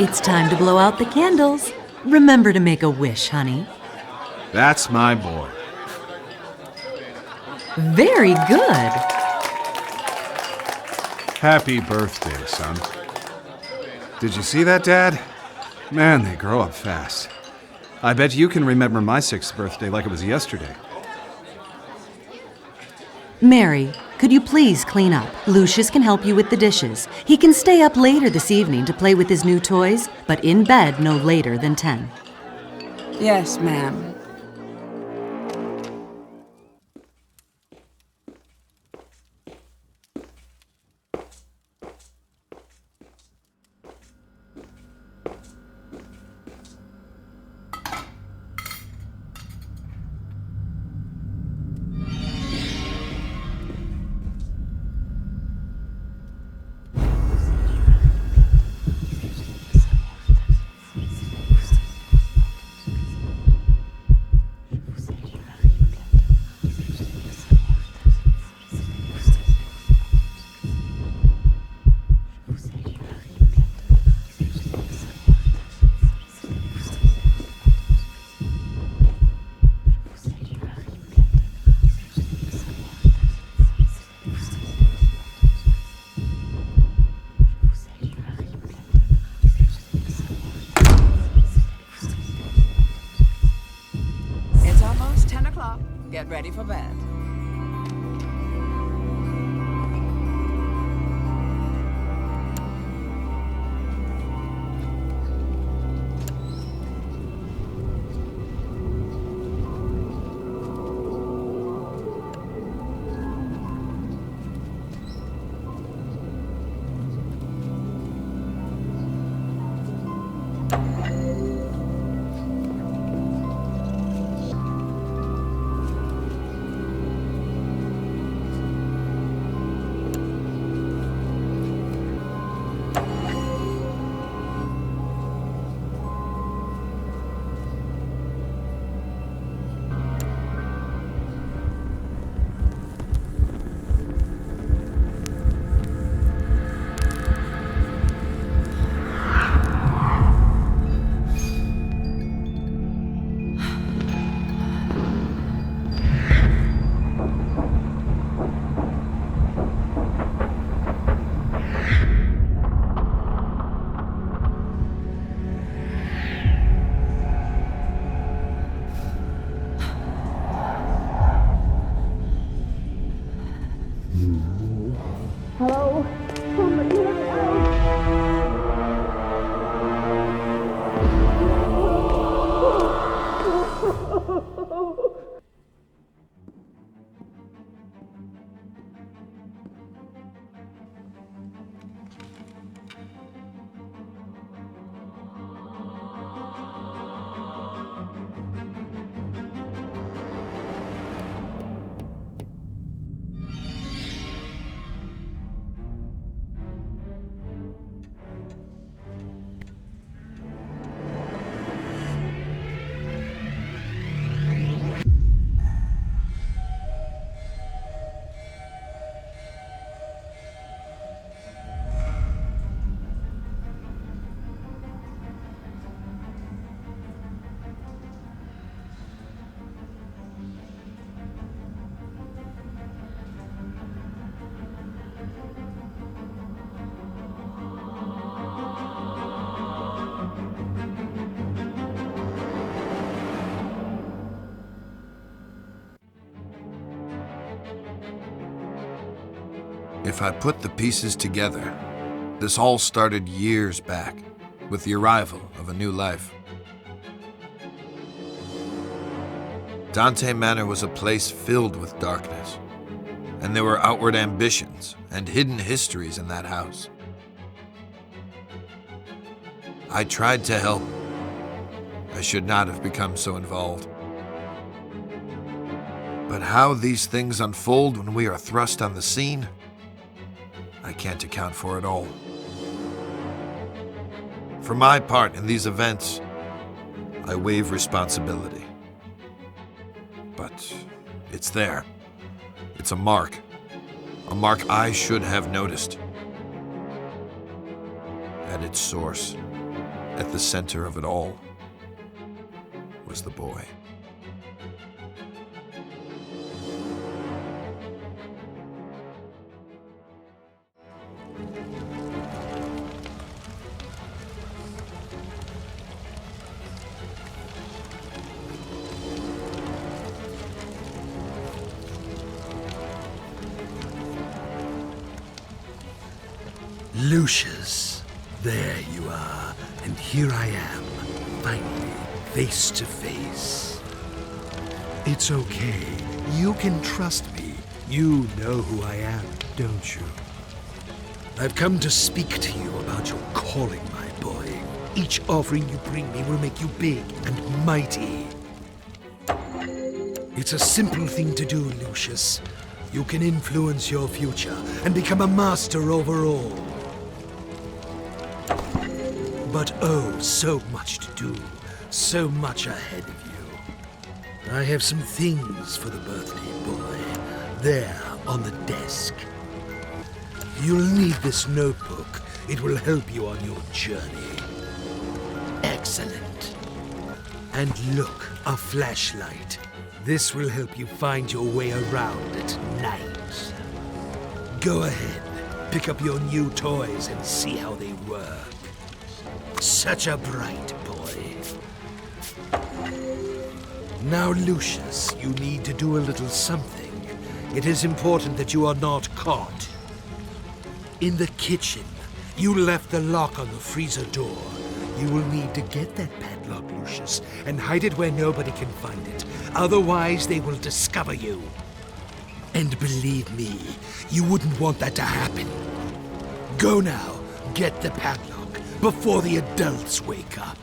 It's time to blow out the candles. Remember to make a wish, honey. That's my boy. Very good. Happy birthday, son. Did you see that, Dad? Man, they grow up fast. I bet you can remember my 6th birthday like it was yesterday. Mary, could you please clean up? Lucius can help you with the dishes. He can stay up later this evening to play with his new toys, but in bed no later than 10. Yes, ma'am. Get ready for bed. Hello? Somebody let me out! If I put the pieces together, this all started years back, with the arrival of a new life. Dante Manor was a place filled with darkness, and there were outward ambitions and hidden histories in that house. I tried to help. I I should not have become so involved. But how these things unfold when we are thrust on the scene, I can't account for it all. For my part in these events, I waive responsibility. But it's there. It's a mark I should have noticed. At its source, at the center of it all, was the boy. Lucius, there you are, and here I am, finally, face to face. It's okay, you can trust me. You know who I am, don't you? I've come to speak to you about your calling, my boy. Each offering you bring me will make you big and mighty. It's a simple thing to do, Lucius. You can influence your future and become a master over all. But oh, so much to do, so much ahead of you. I have some things for the birthday boy, there on the desk. You'll need this notebook. It will help you on your journey. Excellent. And look, a flashlight. This will help you find your way around at night. Go ahead, pick up your new toys and see how they work. Such a bright boy. Now, Lucius, you need to do a little something. It is important that you are not caught. In the kitchen, you left the lock on the freezer door. You will need to get that padlock, Lucius, and hide it where nobody can find it. Otherwise, they will discover you. And believe me, you wouldn't want that to happen. Go now, get the padlock before the adults wake up.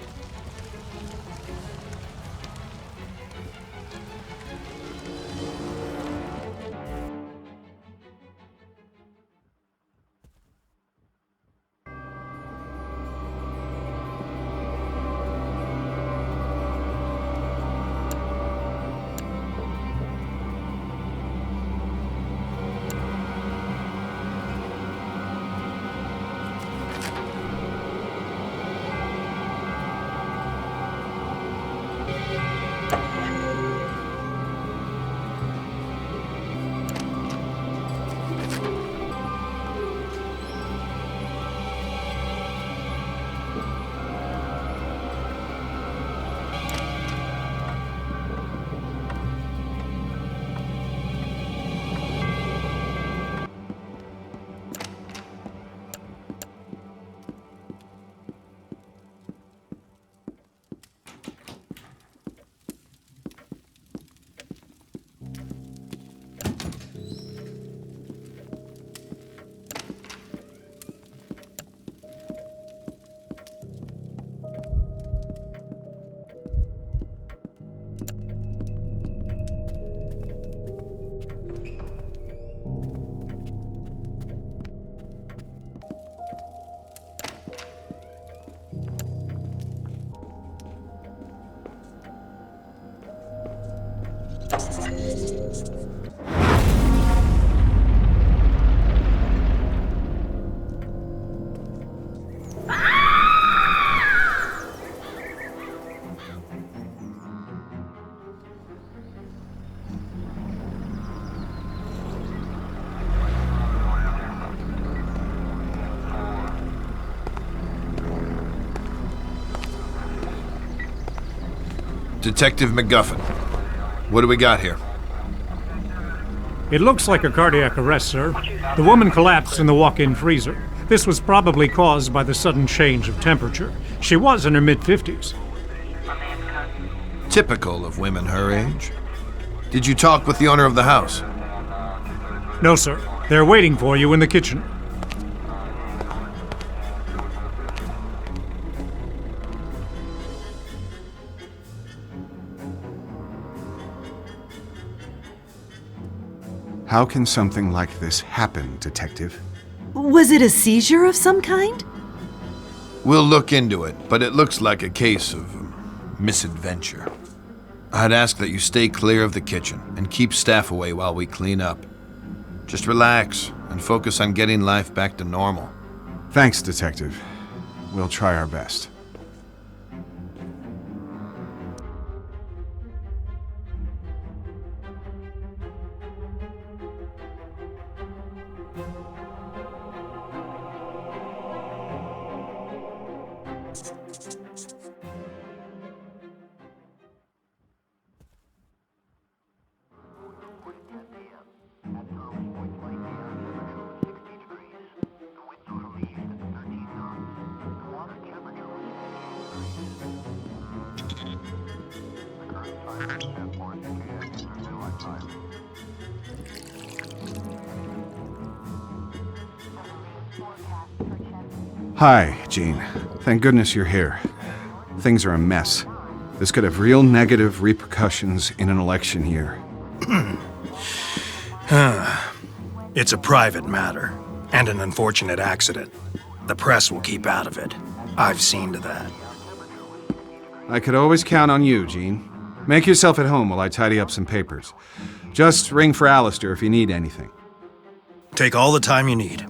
Detective McGuffin, what do we got here? It looks like a cardiac arrest, sir. The woman collapsed in the walk-in freezer. This was probably caused by the sudden change of temperature. She was in her mid-50s. Typical of women her age. Did you talk with the owner of the house? No, sir. They're waiting for you in the kitchen. How can something like this happen, Detective? Was it a seizure of some kind? We'll look into it, but it looks like a case of misadventure. I'd ask that you stay clear of the kitchen and keep staff away while we clean up. Just relax and focus on getting life back to normal. Thanks, Detective. We'll try our best. Hi, Jean. Thank goodness you're here. Things are a mess. This could have real negative repercussions in an election year. It's a private matter, and an unfortunate accident. The press will keep out of it. I've seen to that. I could always count on you, Jean. Make yourself at home while I tidy up some papers. Just ring for Alistair if you need anything. Take all the time you need.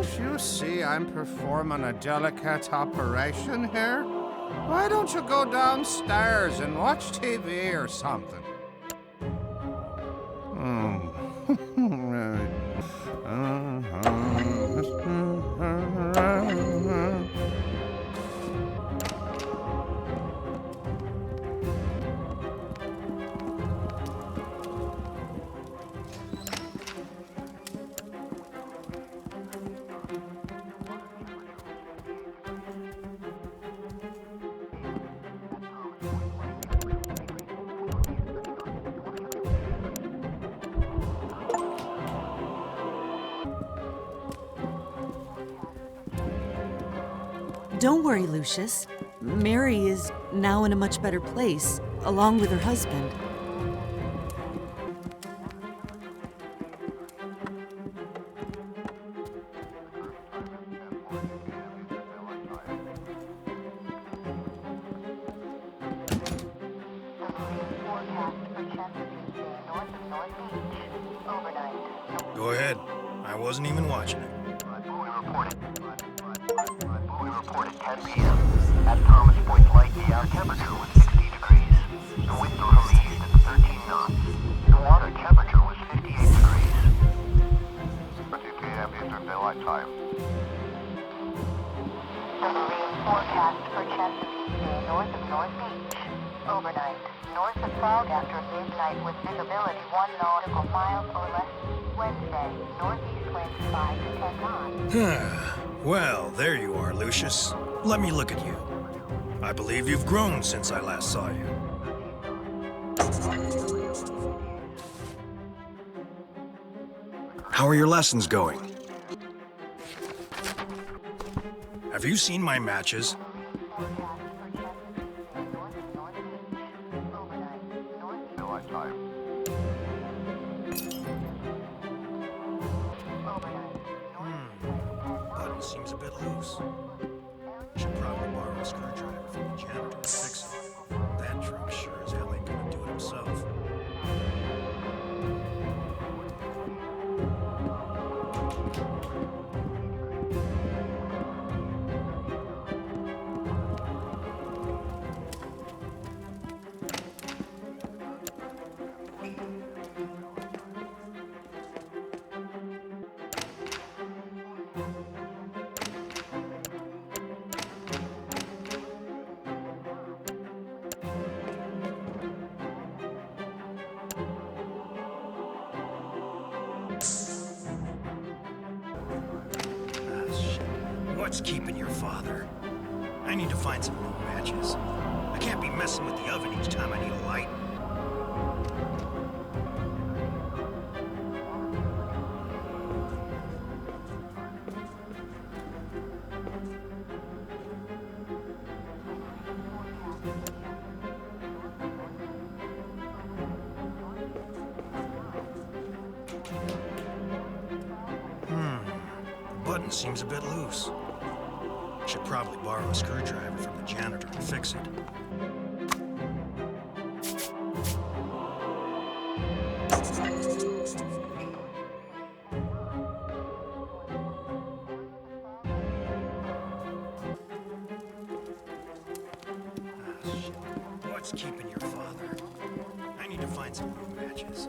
Can't you see I'm performing a delicate operation here? Why don't you go downstairs and watch TV or something? Don't worry, Lucius. Mary is now in a much better place, along with her husband. Go ahead. I wasn't even watching it. We reported 10 p.m. At Thomas Point Light, the air temperature was 60 degrees. The wind blew from the east at 13 knots. The water temperature was 58 degrees. 13 p.m. Eastern Daylight Time. The marine forecast for Chesapeake Bay north of North Beach. Overnight. North of fog after midnight with visibility 1 nautical miles or less. Wednesday, northeast winds 5 to 10 knots. Well, there you are, Lucius. Let me look at you. I believe you've grown since I last saw you. How are your lessons going? Have you seen my matches? Button seems a bit loose. Should probably borrow a screwdriver from the janitor to fix it. That drunk sure as hell ain't gonna do it himself. What's keeping your father? I need to find some new matches. I can't be messing with the oven each time I need a light. Button seems a bit loose. Should probably borrow a screwdriver from the janitor to fix it. What's keeping your father? I need to find some new matches.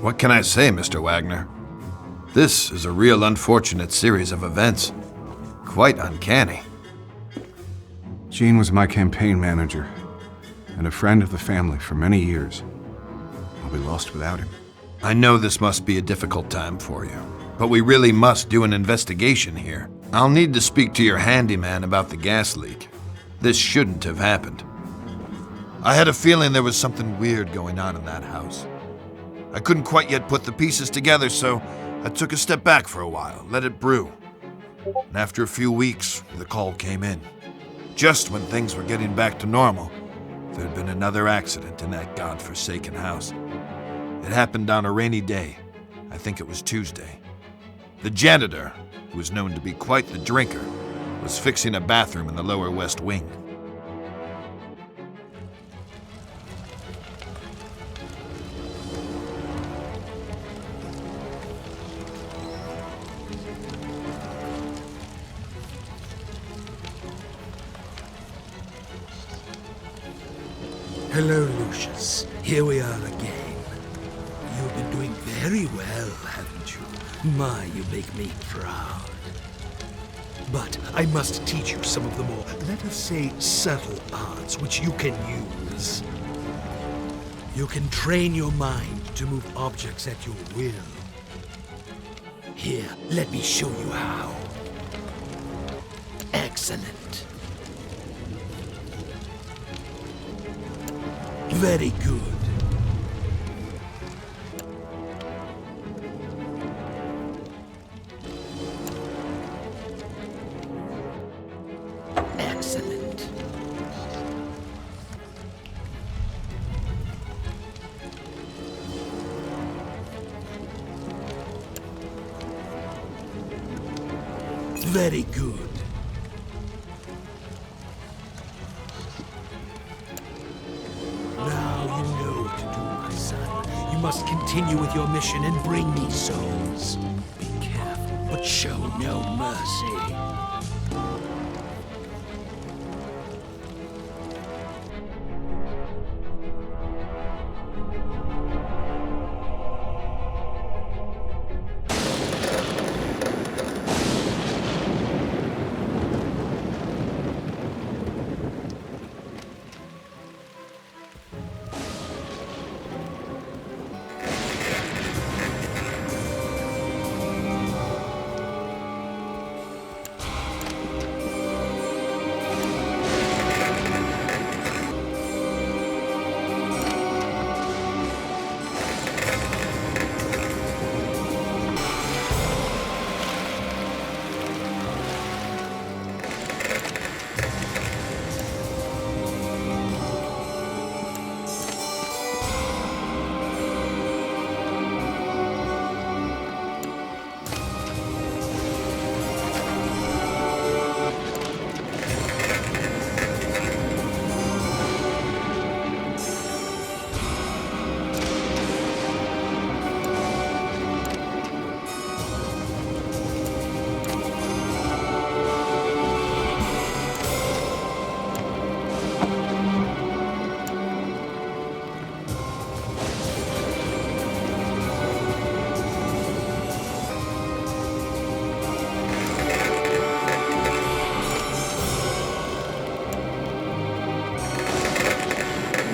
What can I say, Mr. Wagner? This is a real unfortunate series of events. Quite uncanny. Gene was my campaign manager and a friend of the family for many years. I'll be lost without him. I know this must be a difficult time for you, but we really must do an investigation here. I'll need to speak to your handyman about the gas leak. This shouldn't have happened. I had a feeling there was something weird going on in that house. I couldn't quite yet put the pieces together, so I took a step back for a while, let it brew. And after a few weeks, the call came in. Just when things were getting back to normal, there'd been another accident in that godforsaken house. It happened on a rainy day. I think it was Tuesday. The janitor, who was known to be quite the drinker, was fixing a bathroom in the lower west wing. Hello, Lucius. Here we are again. You've been doing very well, haven't you? My, you make me proud. But I must teach you some of the more, let us say, subtle arts which you can use. You can train your mind to move objects at your will. Here, let me show you how. Excellent. Very good. Excellent. Very good. Now you know what to do, my son. You must continue with your mission and bring me souls. Be careful, but show no mercy.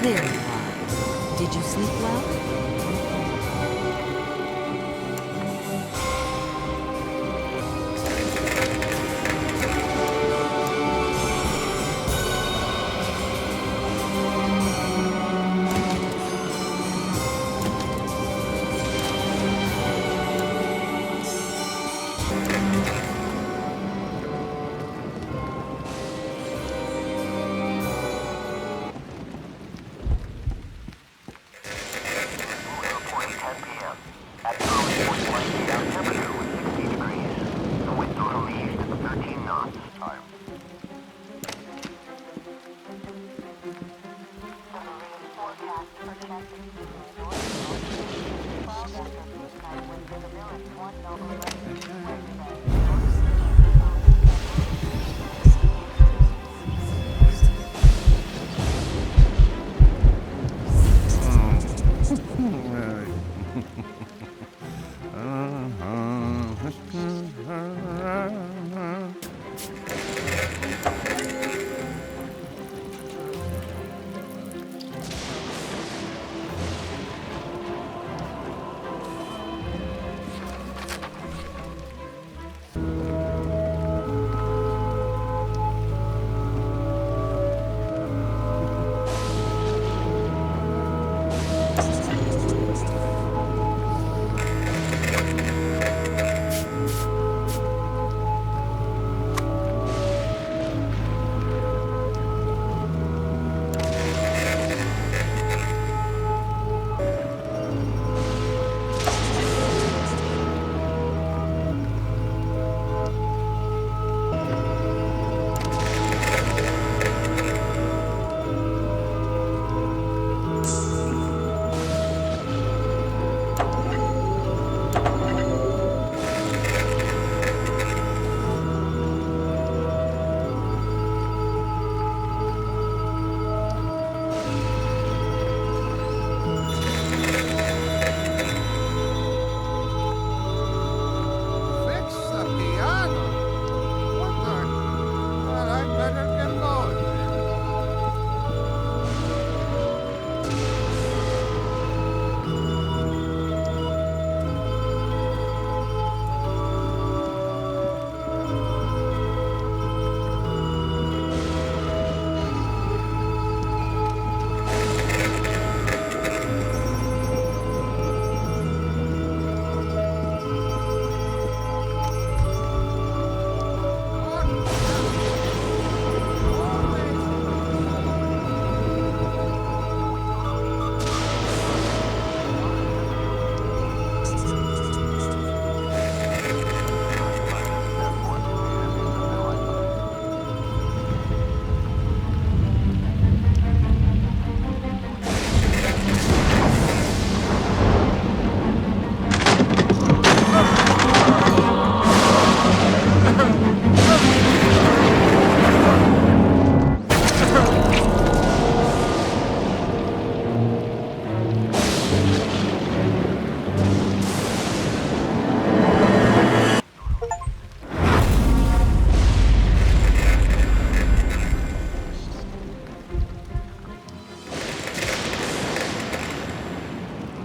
There you are. Did you sleep well? Reporting 10 p.m. At the early point light, the out temperature was 60 degrees. The wind blew from the east at 13 knots. Time.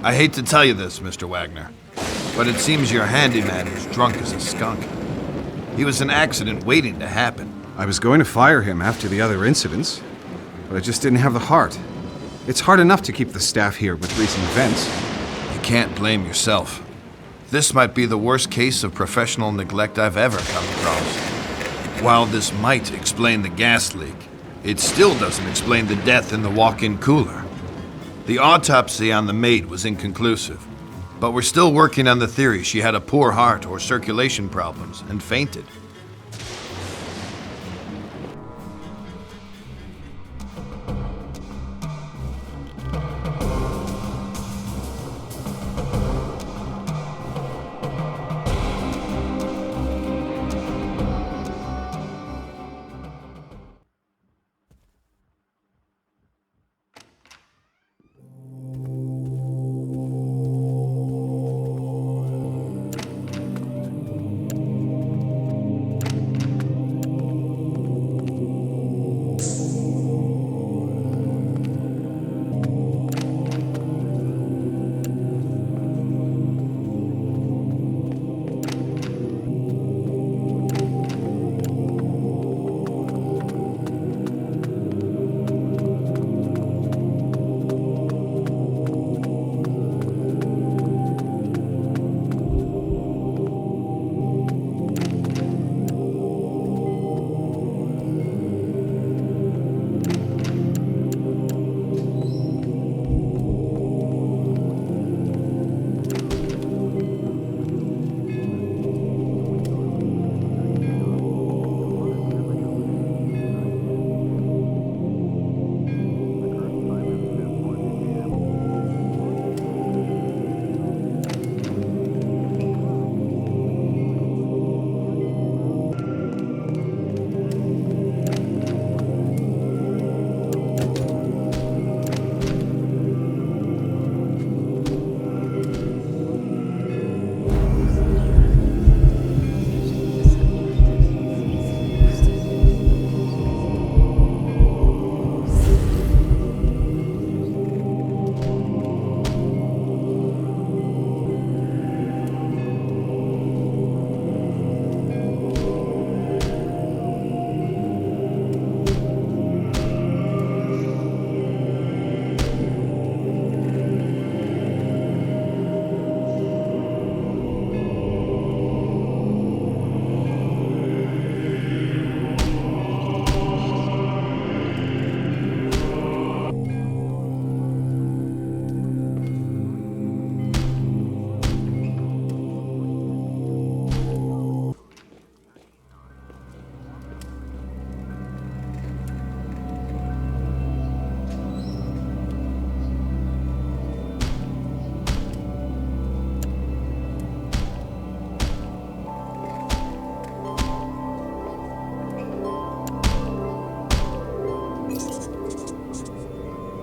I hate to tell you this, Mr. Wagner, but it seems your handyman was drunk as a skunk. He was an accident waiting to happen. I was going to fire him after the other incidents, but I just didn't have the heart. It's hard enough to keep the staff here with recent events. You can't blame yourself. This might be the worst case of professional neglect I've ever come across. While this might explain the gas leak, it still doesn't explain the death in the walk-in cooler. The autopsy on the maid was inconclusive, but we're still working on the theory she had a poor heart or circulation problems and fainted.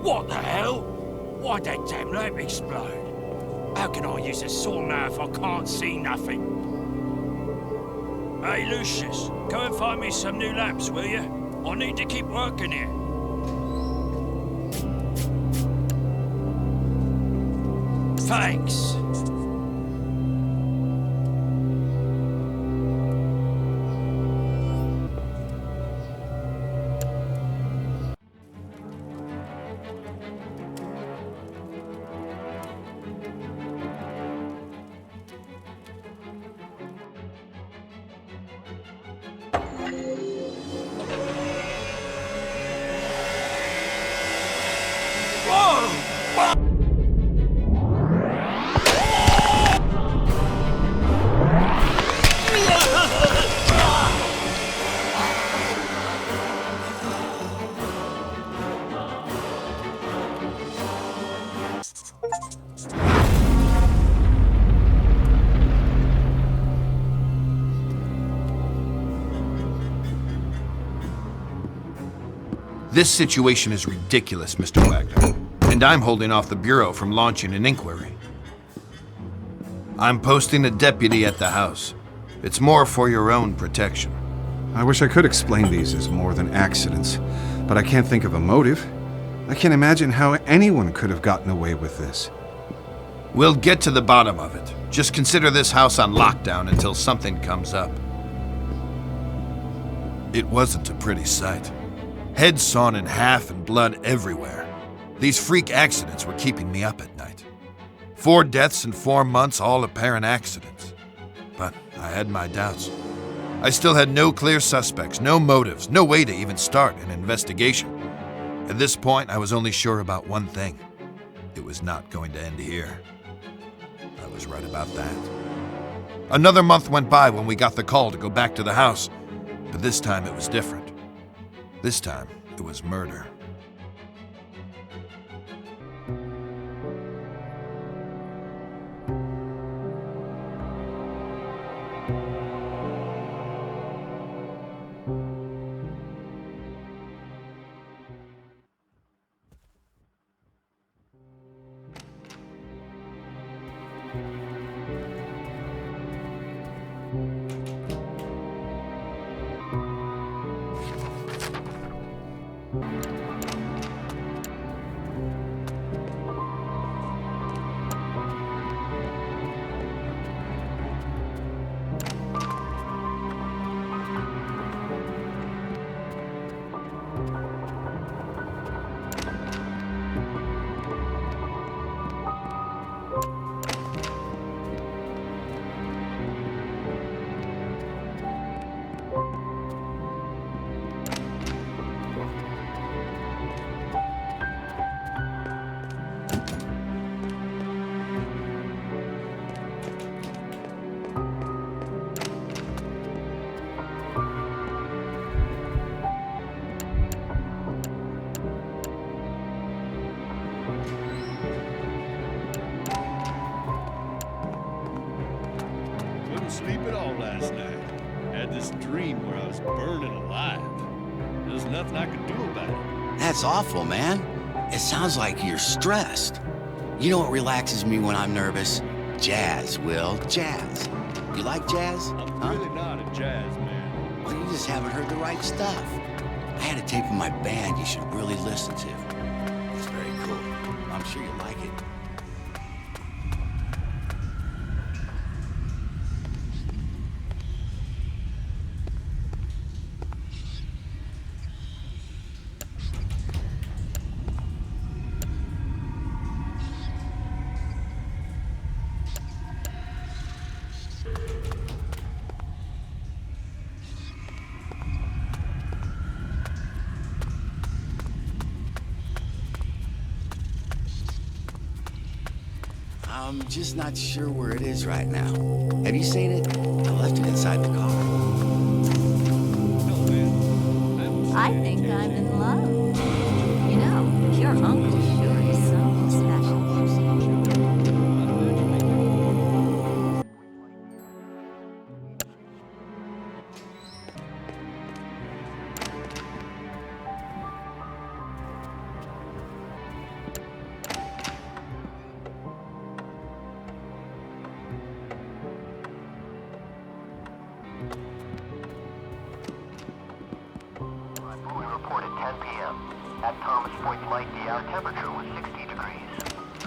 What the hell? Why'd that damn lamp explode? How can I use a saw now if I can't see nothing? Hey, Lucius, go and find me some new lamps, will you? I need to keep working here. Thanks. This situation is ridiculous, Mr. Wagner, and I'm holding off the Bureau from launching an inquiry. I'm posting a deputy at the house. It's more for your own protection. I wish I could explain these as more than accidents, but I can't think of a motive. I can't imagine how anyone could have gotten away with this. We'll get to the bottom of it. Just consider this house on lockdown until something comes up. It wasn't a pretty sight. Heads sawn in half and blood everywhere. These freak accidents were keeping me up at night. 4 deaths in 4 months, all apparent accidents. But I had my doubts. I still had no clear suspects, no motives, no way to even start an investigation. At this point, I was only sure about one thing. It was not going to end here. I was right about that. Another month went by when we got the call to go back to the house, but this time it was different. This time, it was murder. Sleep at all last night. Had this dream where I was burning alive. There's nothing I could do about it. That's awful, man. It sounds like you're stressed. You know what relaxes me when I'm nervous? Jazz, Will. Jazz. You like jazz? I'm really not a jazz man. Well, you just haven't heard the right stuff. I had a tape of my band you should really listen to. It's very cool. I'm sure you'll like it. I'm just not sure where it is right now. Have you seen it? I left it inside the car. I think I'm in love. You know, your uncle sure is something special.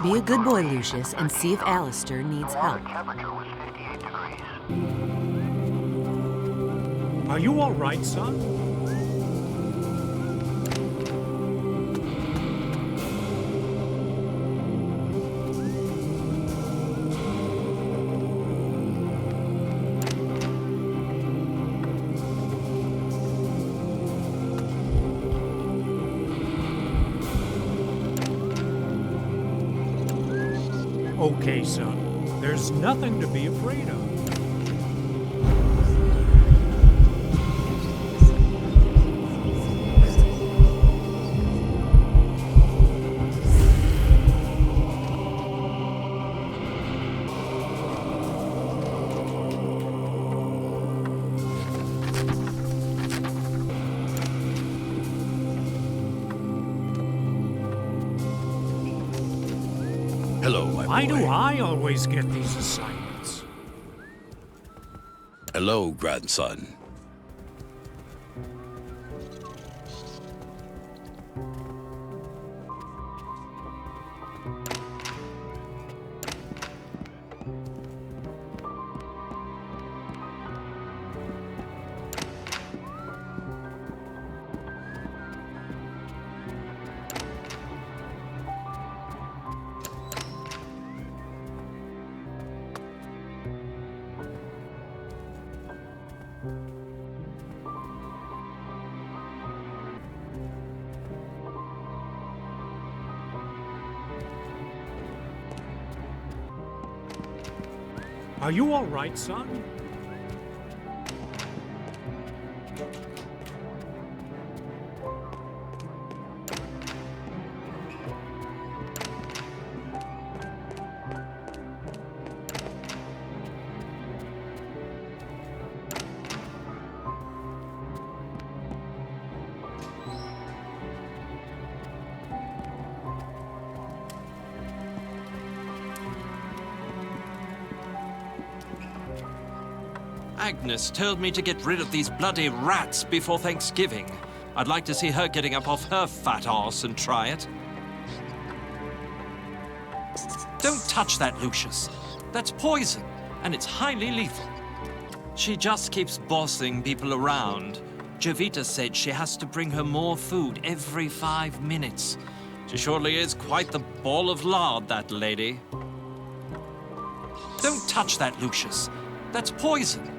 Be a good boy, Lucius, and see if Alistair needs help. Are you all right, son? Okay, son. There's nothing to be afraid of. Hello, my boy. Why do I always get these assignments? Hello, grandson. Are you all right, son? Agnes told me to get rid of these bloody rats before Thanksgiving. I'd like to see her getting up off her fat arse and try it. Don't touch that, Lucius. That's poison, and it's highly lethal. She just keeps bossing people around. Jovita said she has to bring her more food every 5 minutes. She surely is quite the ball of lard, that lady. Don't touch that, Lucius. That's poison.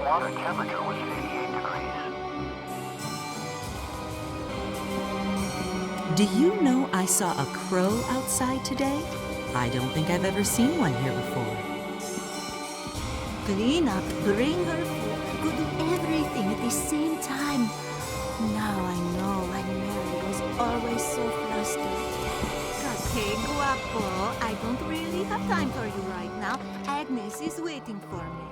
Water temperature was 58 degrees. Do you know I saw a crow outside today? I don't think I've ever seen one here before. Clean up, bring her food, go do everything at the same time. Now I know why Mary was always so flustered. Okay, guapo, I don't really have time for you right now. Agnes is waiting for me.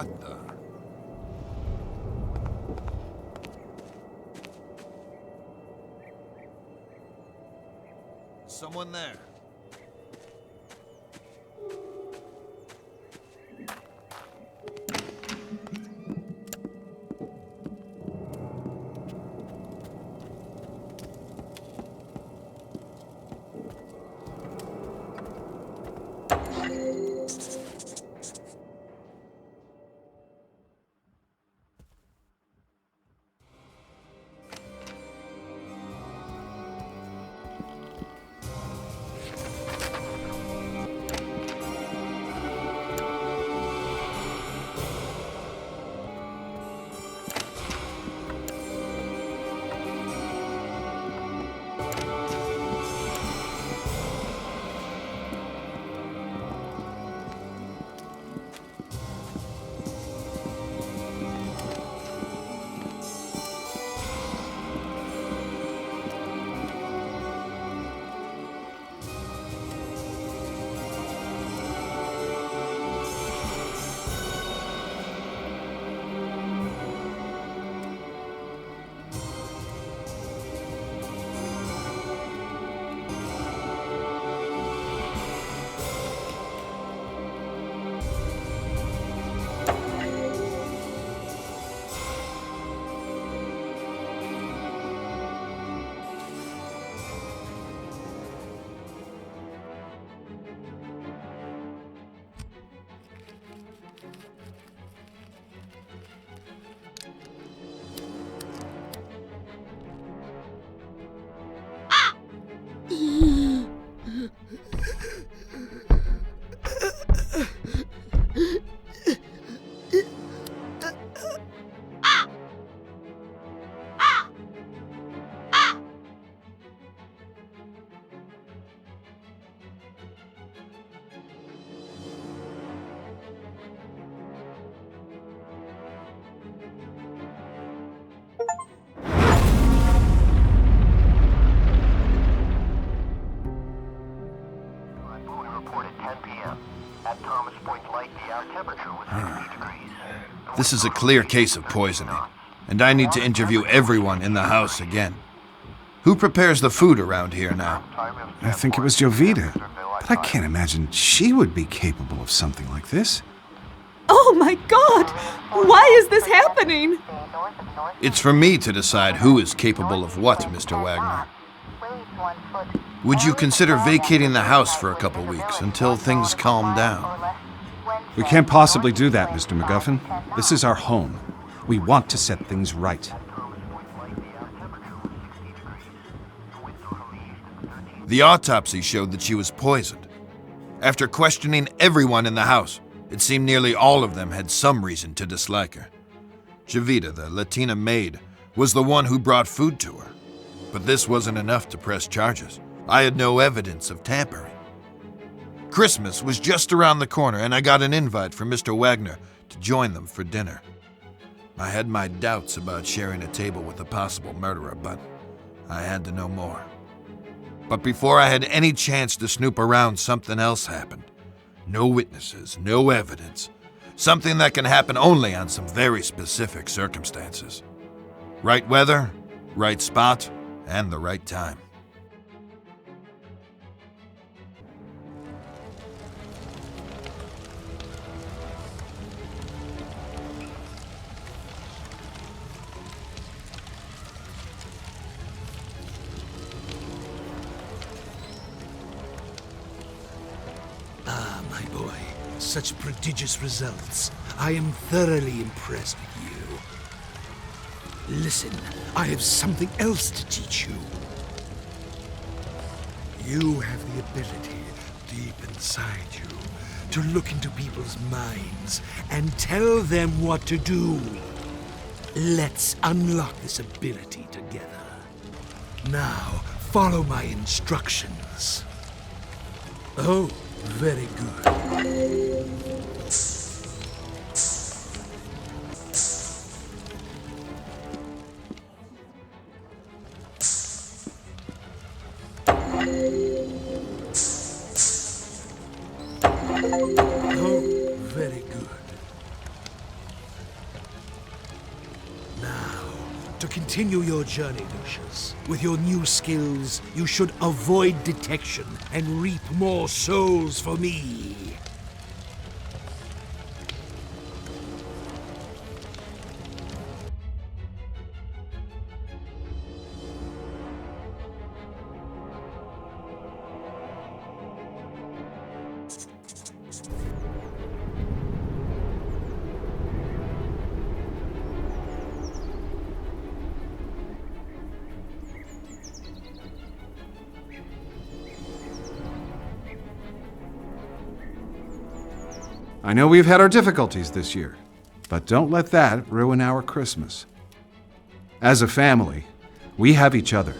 What the? Someone there. This is a clear case of poisoning, and I need to interview everyone in the house again. Who prepares the food around here now? I think it was Jovita, but I can't imagine she would be capable of something like this. Oh my God! Why is this happening? It's for me to decide who is capable of what, Mr. Wagner. Would you consider vacating the house for a couple weeks until things calm down? We can't possibly do that, Mr. MacGuffin. This is our home. We want to set things right. The autopsy showed that she was poisoned. After questioning everyone in the house, it seemed nearly all of them had some reason to dislike her. Jovita, the Latina maid, was the one who brought food to her. But this wasn't enough to press charges. I had no evidence of tampering. Christmas was just around the corner, and I got an invite from Mr. Wagner to join them for dinner. I had my doubts about sharing a table with a possible murderer, but I had to know more. But before I had any chance to snoop around, something else happened. No witnesses, no evidence. Something that can happen only on some very specific circumstances. Right weather, right spot, and the right time. Ah, my boy, such prodigious results. I am thoroughly impressed with you. Listen, I have something else to teach you. You have the ability, deep inside you, to look into people's minds and tell them what to do. Let's unlock this ability together. Now, follow my instructions. Oh, very good. Oh, very good. Continue your journey, Lucius. With your new skills, you should avoid detection and reap more souls for me. I know we've had our difficulties this year, but don't let that ruin our Christmas. As a family, we have each other.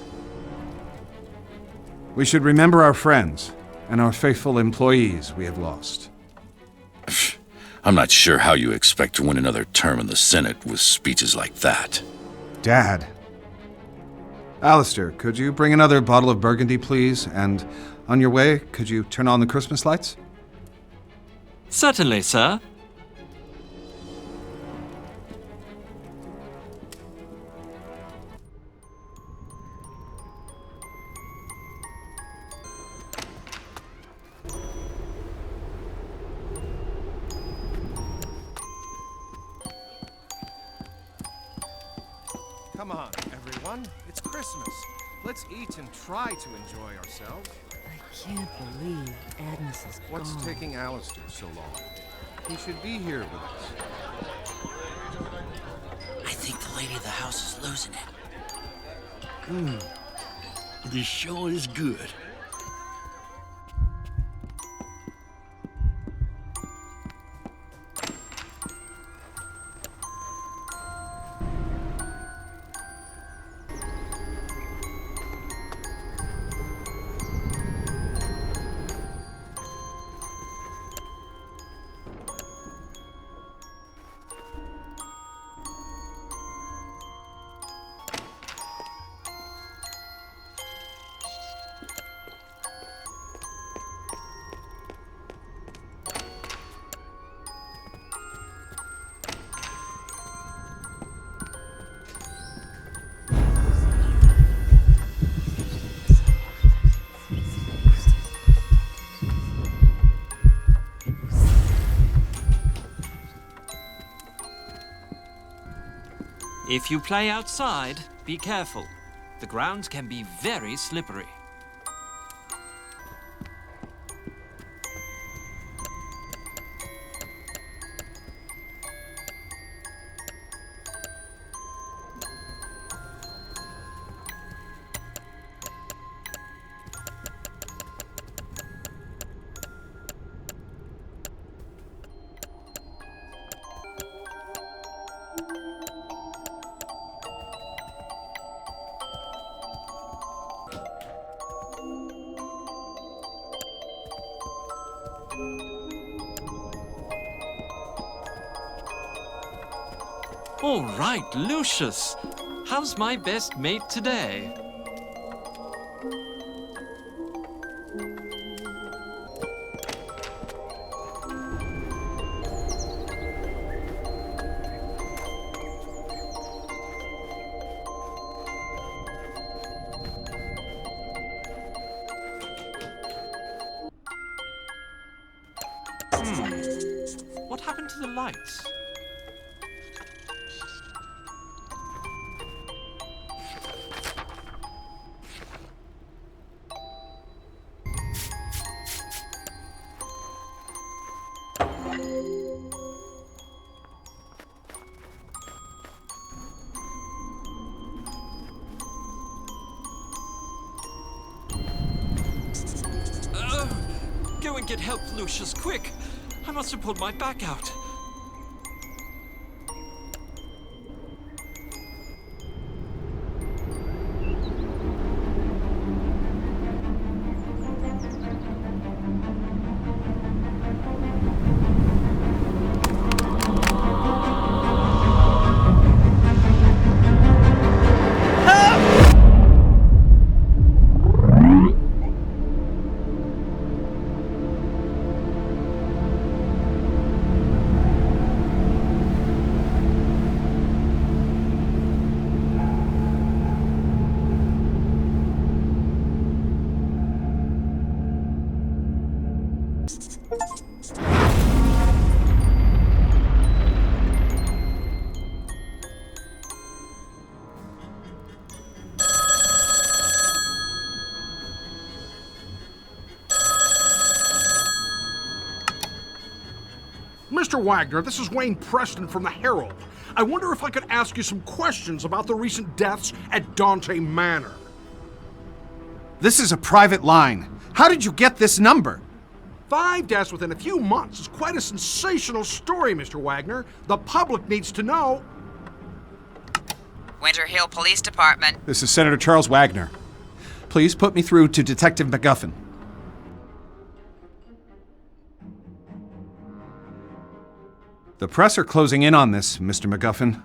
We should remember our friends and our faithful employees we have lost. I'm not sure how you expect to win another term in the Senate with speeches like that. Dad. Alistair, could you bring another bottle of Burgundy, please? And on your way, could you turn on the Christmas lights? Certainly, sir. Come on, everyone. It's Christmas. Let's eat and try to enjoy ourselves. I can't believe Agnes is gone. What's taking Alistair so long? He should be here with us. I think the lady of the house is losing it. This sure is good. If you play outside, be careful. The ground can be very slippery. All right, Lucius. How's my best mate today? What happened to the lights? Go and get help, Lucius, quick! I must have pulled my back out. Mr. Wagner, this is Wayne Preston from the Herald. I wonder if I could ask you some questions about the recent deaths at Dante Manor. This is a private line. How did you get this number? 5 deaths within a few months is quite a sensational story, Mr. Wagner. The public needs to know. Winter Hill Police Department. This is Senator Charles Wagner. Please put me through to Detective McGuffin. The press are closing in on this, Mr. McGuffin.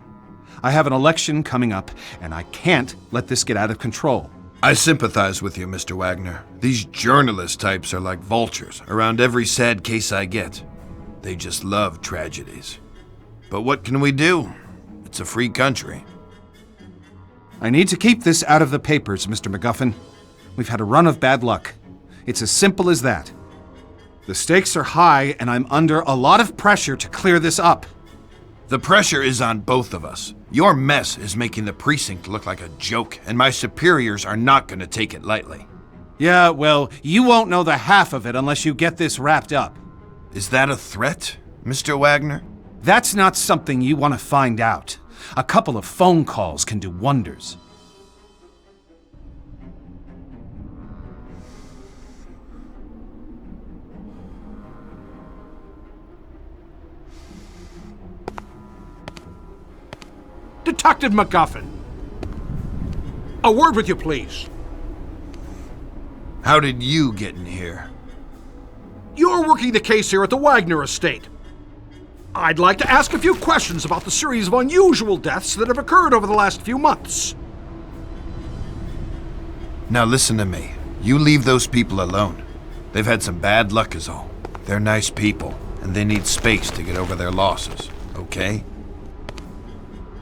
I have an election coming up, and I can't let this get out of control. I sympathize with you, Mr. Wagner. These journalist types are like vultures around every sad case I get. They just love tragedies. But what can we do? It's a free country. I need to keep this out of the papers, Mr. McGuffin. We've had a run of bad luck. It's as simple as that. The stakes are high, and I'm under a lot of pressure to clear this up. The pressure is on both of us. Your mess is making the precinct look like a joke, and my superiors are not going to take it lightly. Yeah, well, you won't know the half of it unless you get this wrapped up. Is that a threat, Mr. Wagner? That's not something you want to find out. A couple of phone calls can do wonders. Detective McGuffin. A word with you, please. How did you get in here? You're working the case here at the Wagner estate. I'd like to ask a few questions about the series of unusual deaths that have occurred over the last few months. Now listen to me. You leave those people alone. They've had some bad luck is all. They're nice people, and they need space to get over their losses, okay?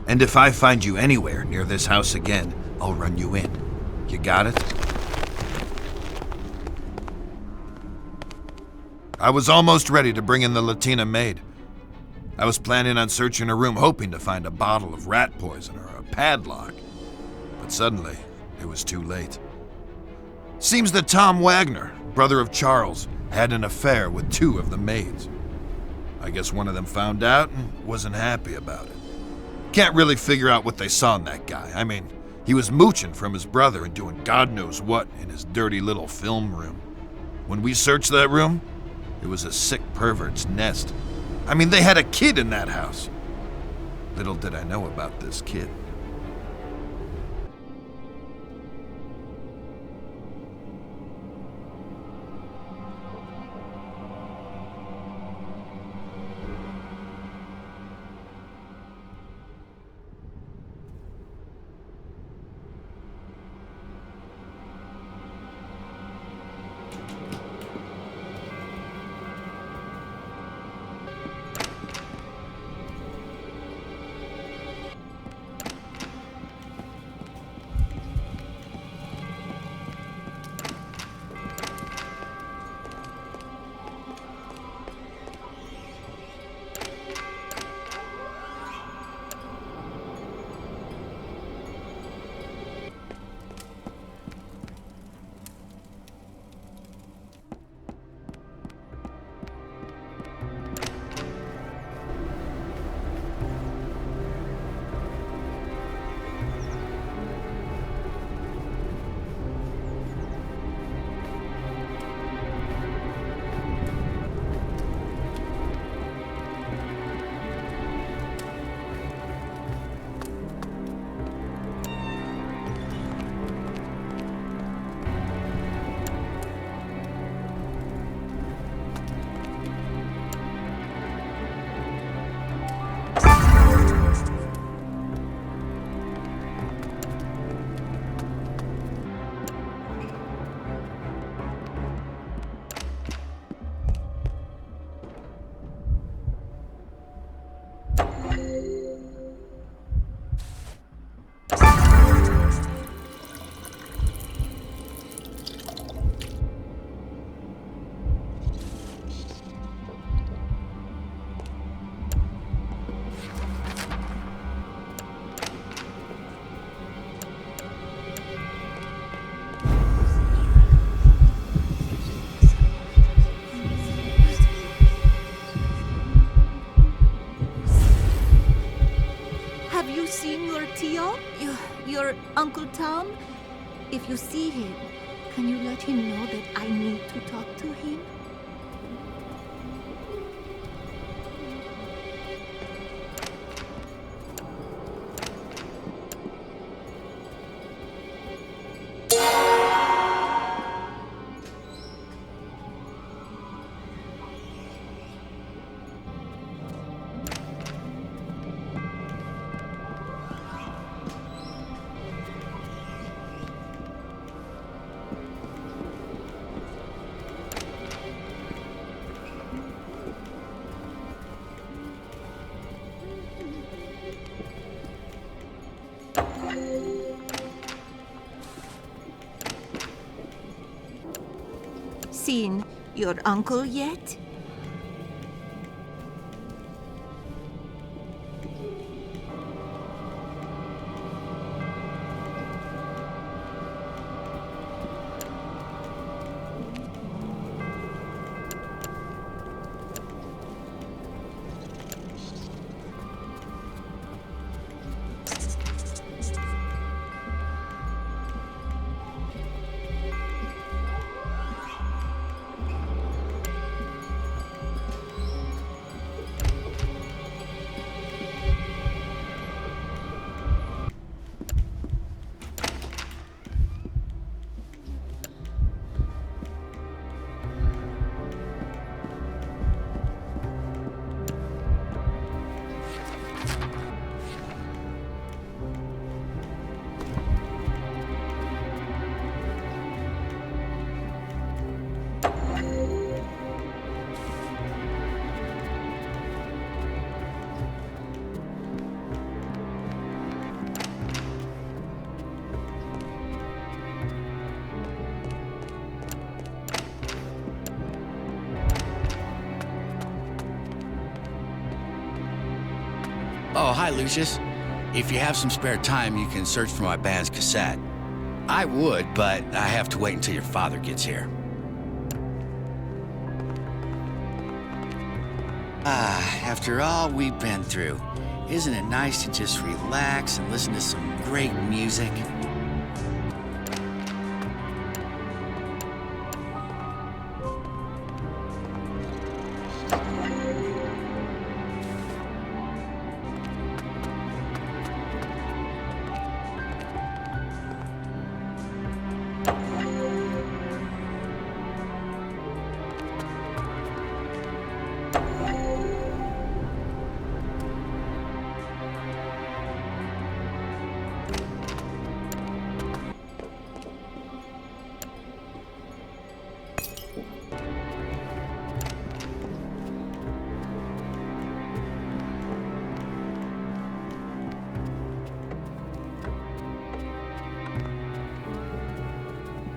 And if I find you anywhere near this house again, I'll run you in. You got it? I was almost ready to bring in the Latina maid. I was planning on searching her room, hoping to find a bottle of rat poison or a padlock. But suddenly, it was too late. Seems that Tom Wagner, brother of Charles, had an affair with 2 of the maids. I guess one of them found out and wasn't happy about it. Can't really figure out what they saw in that guy. I mean, he was mooching from his brother and doing God knows what in his dirty little film room. When we searched that room, it was a sick pervert's nest. I mean, they had a kid in that house. Little did I know about this kid. Uncle Tom? If you see him, can you let him know that I need to talk to him? Seen your uncle yet? Oh, hi, Lucius. If you have some spare time, you can search for my band's cassette. I would, but I have to wait until your father gets here. After all we've been through, isn't it nice to just relax and listen to some great music?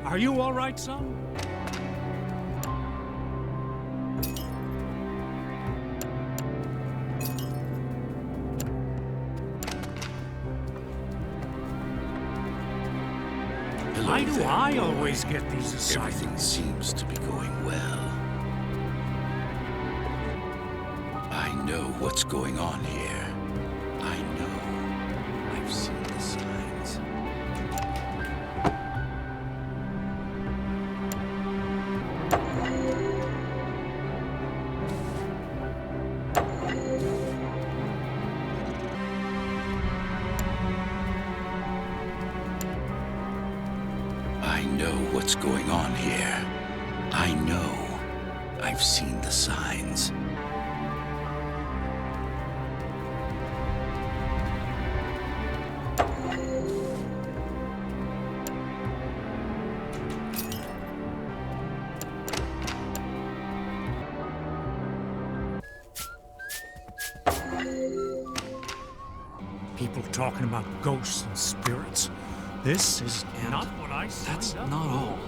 Are you all right, son? Why do I always get these assignments? Everything seems to be going well. I know what's going on here. I know. I've seen the signs. I know what's going on here. I know. I've seen the signs. People talking about ghosts and spirits. This is not what I signed That's up not for. all.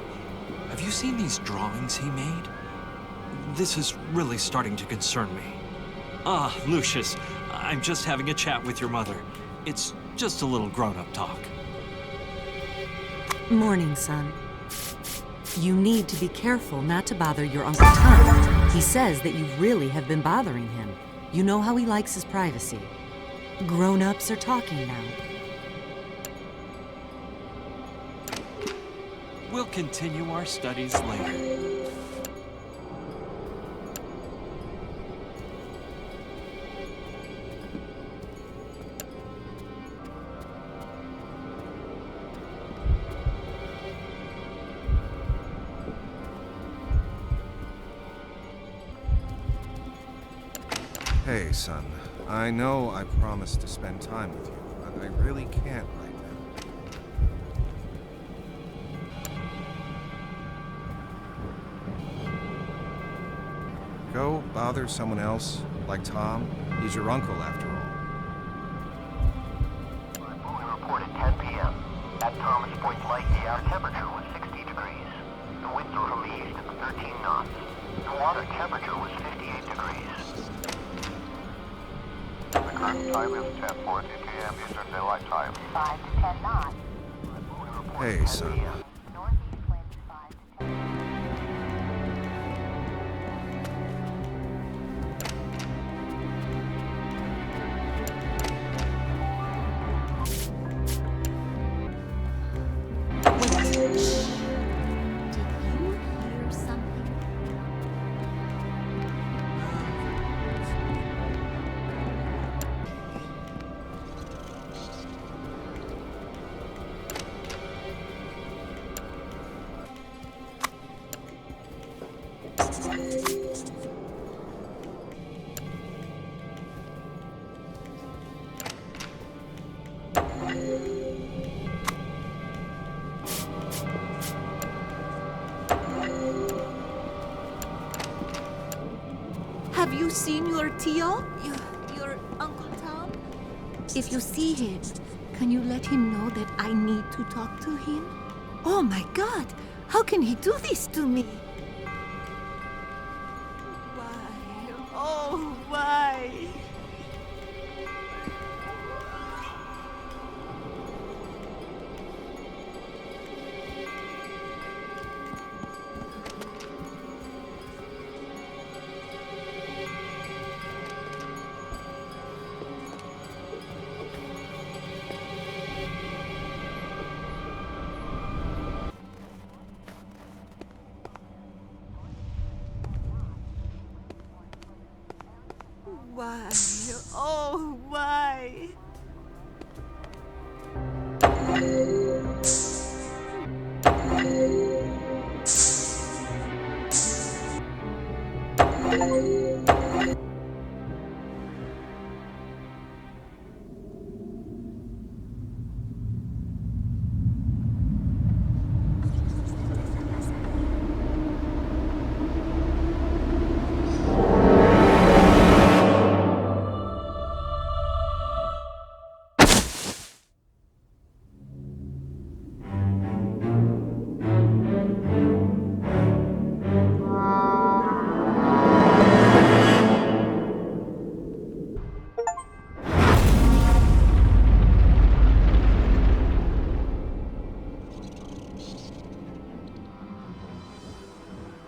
Have you seen these drawings he made? This is really starting to concern me. Ah, Lucius, I'm just having a chat with your mother. It's just a little grown-up talk. Morning, son. You need to be careful not to bother your Uncle Tom. He says that you really have been bothering him. You know how he likes his privacy. Grown-ups are talking now. We'll continue our studies later. Hey, son. I know I promised to spend time with you, but I really can't right now. Go bother someone else, like Tom. He's your uncle, after all. We reported 10 p.m. At Thomas Point Light, the air temperature was 60 degrees. The winds were from the east at 13 knots. The water temperature was 58 degrees. The current time is 10:40 p.m. Eastern Daylight Time. 5 to 10 knots. Hey, son. Have you seen your Tio? Your Uncle Tom? If you see him, can you let him know that I need to talk to him? Oh my God! How can he do this to me? Why? Oh, why? Why? Oh, why?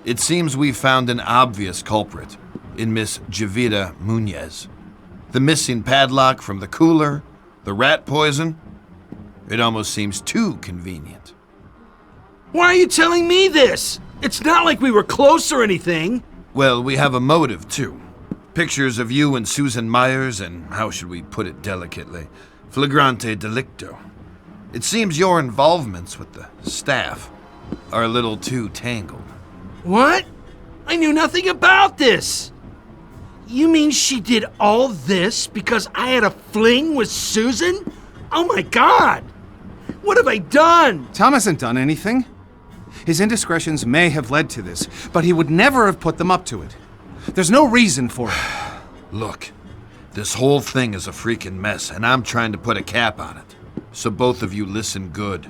It seems we've found an obvious culprit in Miss Jovita Munez. The missing padlock from the cooler, the rat poison. It almost seems too convenient. Why are you telling me this? It's not like we were close or anything. Well, we have a motive, too. Pictures of you and Susan Myers, and how should we put it delicately? Flagrante delicto. It seems your involvements with the staff are a little too tangled. What? I knew nothing about this. You mean she did all this because I had a fling with Susan? Oh my God! What have I done? Tom hasn't done anything. His indiscretions may have led to this, but he would never have put them up to it. There's no reason for it. Look, this whole thing is a freaking mess, and I'm trying to put a cap on it. So both of you listen good.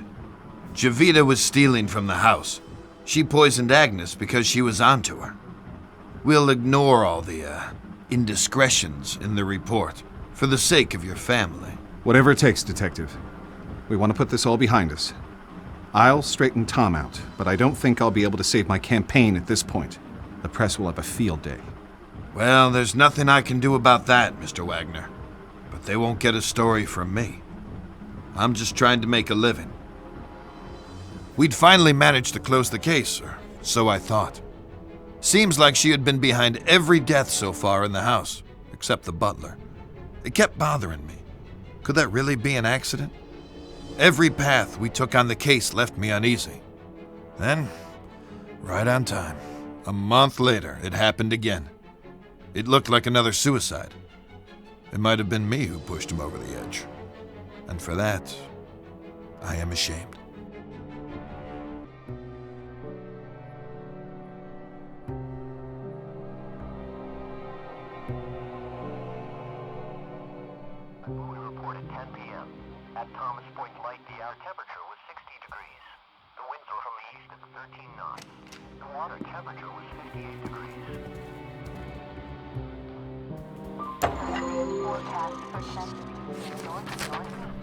Jovita was stealing from the house. She poisoned Agnes because she was onto her. We'll ignore all the, indiscretions in the report, for the sake of your family. Whatever it takes, Detective. We want to put this all behind us. I'll straighten Tom out, but I don't think I'll be able to save my campaign at this point. The press will have a field day. Well, there's nothing I can do about that, Mr. Wagner. But they won't get a story from me. I'm just trying to make a living. We'd finally managed to close the case, or so I thought. Seems like she had been behind every death so far in the house, except the butler. It kept bothering me. Could that really be an accident? Every path we took on the case left me uneasy. Then, right on time, a month later, it happened again. It looked like another suicide. It might have been me who pushed him over the edge. And for that, I am ashamed. We reported 10 p.m. At Thomas Point Light, the air temperature was 60 degrees. The winds were from the east at 13 knots. The water temperature was 58 degrees. Forecast for Chesapeake, north and northeast.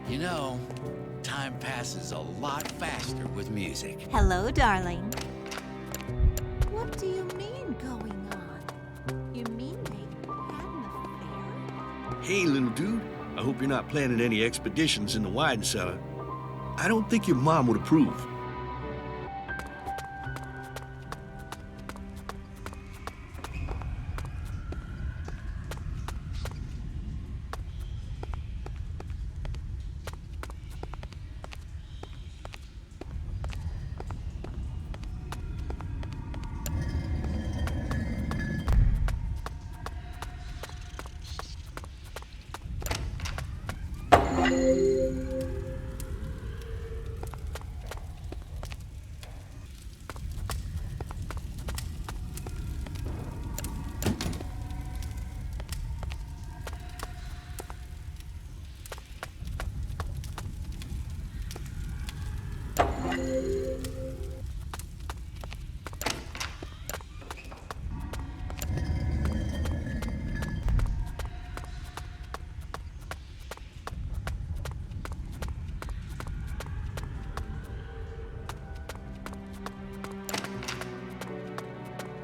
You know, time passes a lot faster with music. Hello, darling. What do you mean going on? You mean they had an affair? Hey, little dude. I hope you're not planning any expeditions in the wine cellar. I don't think your mom would approve.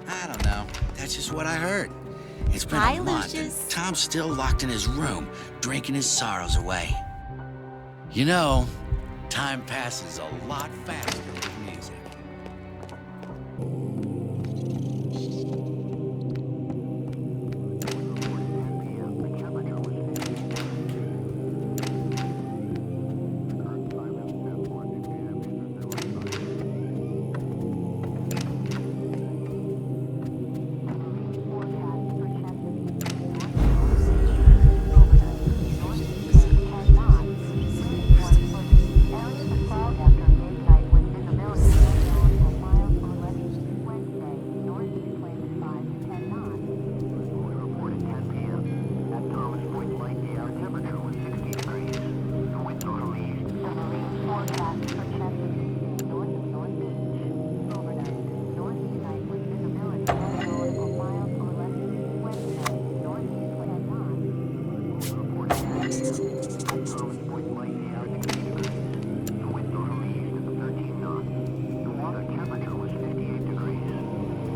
I don't know. That's just what I heard. It's been Hi, a month, Lucius. and Tom's still locked in his room, drinking his sorrows away. You know, time passes a lot faster with music.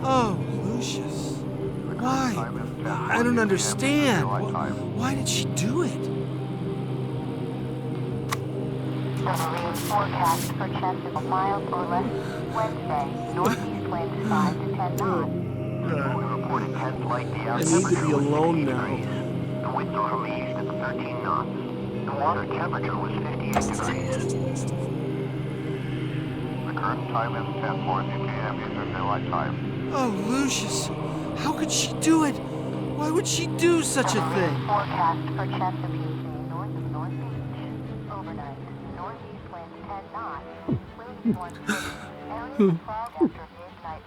Oh, Lucius. Why? I don't understand. Why did she do it? Forecast for chance of a mile or less Wednesday. Northeast winds 5 to 10 knots. We reported 10 light the I need to be alone now. The winds are from the east at 13 knots. The The water temperature was 58 degrees. The current time is 10:40 p.m. Eastern Daylight Time. Oh, Lucius, how could she do it? Why would she do such a thing? Forecast for Chesapeake, north of North Beach. Overnight, northeast winds 10 knots. Winds 1 foot.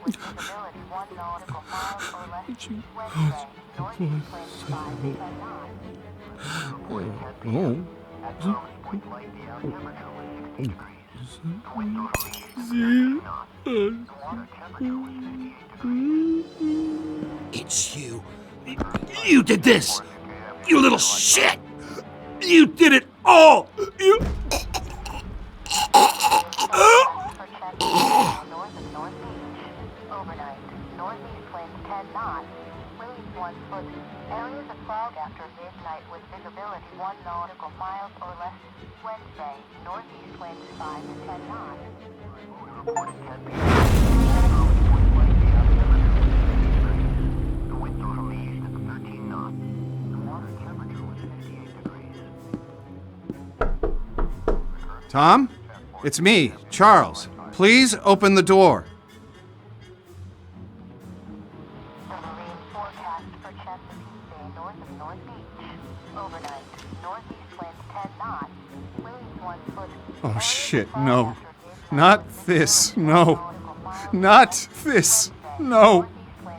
Areas of fog after midnight with visibility 1 nautical mile or less. Wednesday, northeast winds 5 to 10 knots. Reported 10 p.m. At Thomas Point Light, the air temperature was 60 degrees. The wind northeast at 13 knots. The water temperature was 58 degrees. It's you. You did this! You little shit! You did it all! You... North of North Beach. Overnight, northeast winds 10 knots. Winds 1 foot. Areas of fog after midnight with visibility 1 nautical miles or less. Wednesday, northeast winds 5 to 10 knots. Reported 10 p.m. The wind blew from the east at 13 knots. The water temperature was 58 degrees. Tom? It's me, Charles. Please open the door. The marine forecast for Chesapeake, north of North Beach. Overnight, northeast winds 10 knots. Winds 1 foot. Oh shit, no. Not this, no. Not this, no. We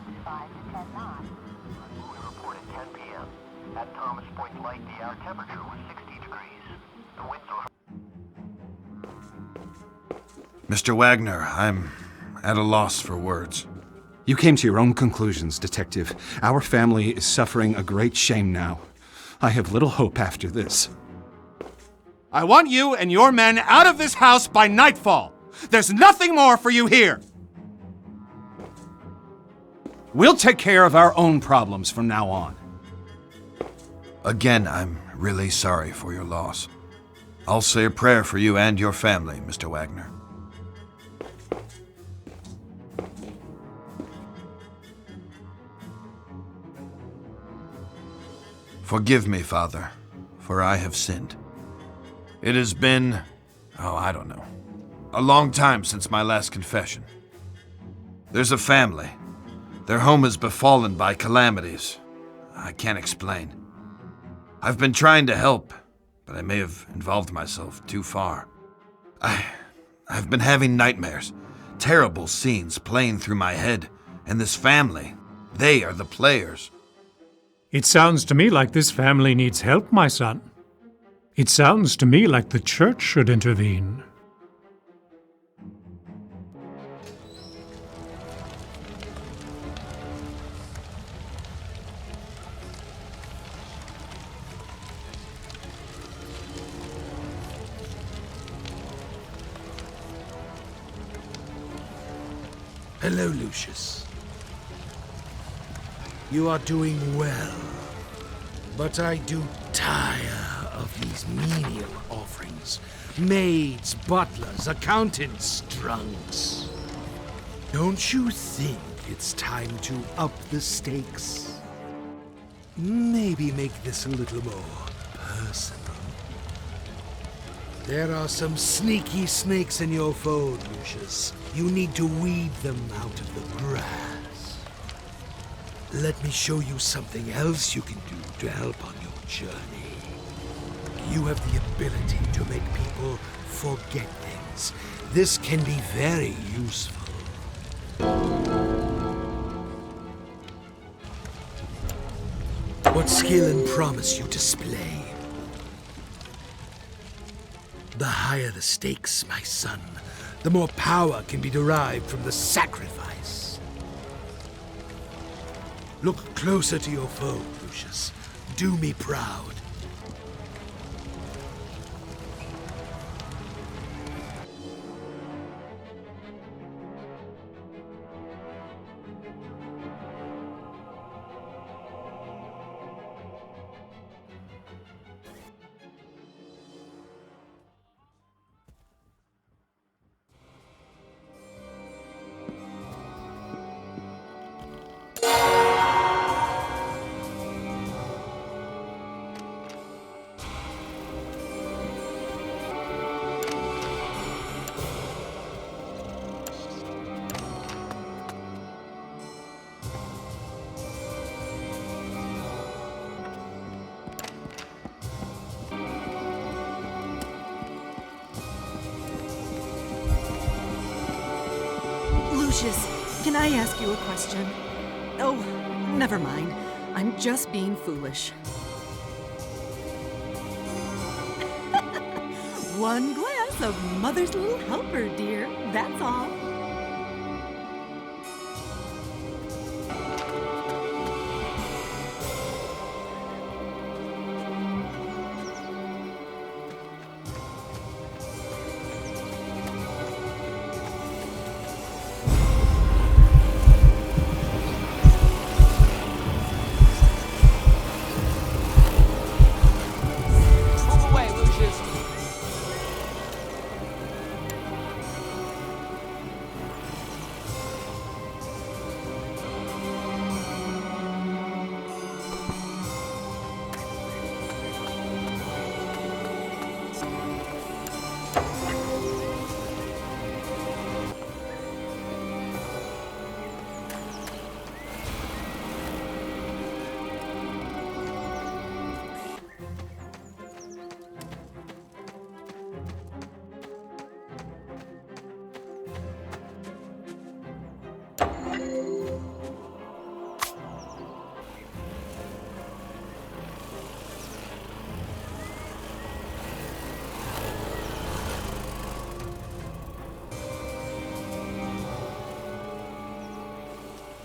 reported 10 p.m. At Thomas Point Light, the air temperature was 60 degrees. The winds were... Mr. Wagner, I'm at a loss for words. You came to your own conclusions, Detective. Our family is suffering a great shame now. I have little hope after this. I want you and your men out of this house by nightfall. There's nothing more for you here. We'll take care of our own problems from now on. Again, I'm really sorry for your loss. I'll say a prayer for you and your family, Mr. Wagner. Forgive me, Father, for I have sinned. It has been, I don't know, a long time since my last confession. There's a family. Their home is befallen by calamities. I can't explain. I've been trying to help, but I may have involved myself too far. I've been having nightmares, terrible scenes playing through my head, and this family, they are the players. It sounds to me like this family needs help, my son. It sounds to me like the church should intervene. Hello, Lucius. You are doing well. But I do tire of these menial offerings. Maids, butlers, accountants, drunks. Don't you think it's time to up the stakes? Maybe make this a little more personal. There are some sneaky snakes in your fold, Lucius. You need to weed them out of the grass. Let me show you something else you can do to help on your journey. You have the ability to make people forget things. This can be very useful. What skill and promise you display? The higher the stakes, my son, the more power can be derived from the sacrifice. Look closer to your foe, Lucius. Do me proud. Lucius, can I ask you a question? Oh, never mind. I'm just being foolish. One glass of Mother's Little Helper, dear. That's all. Move away, Lucius.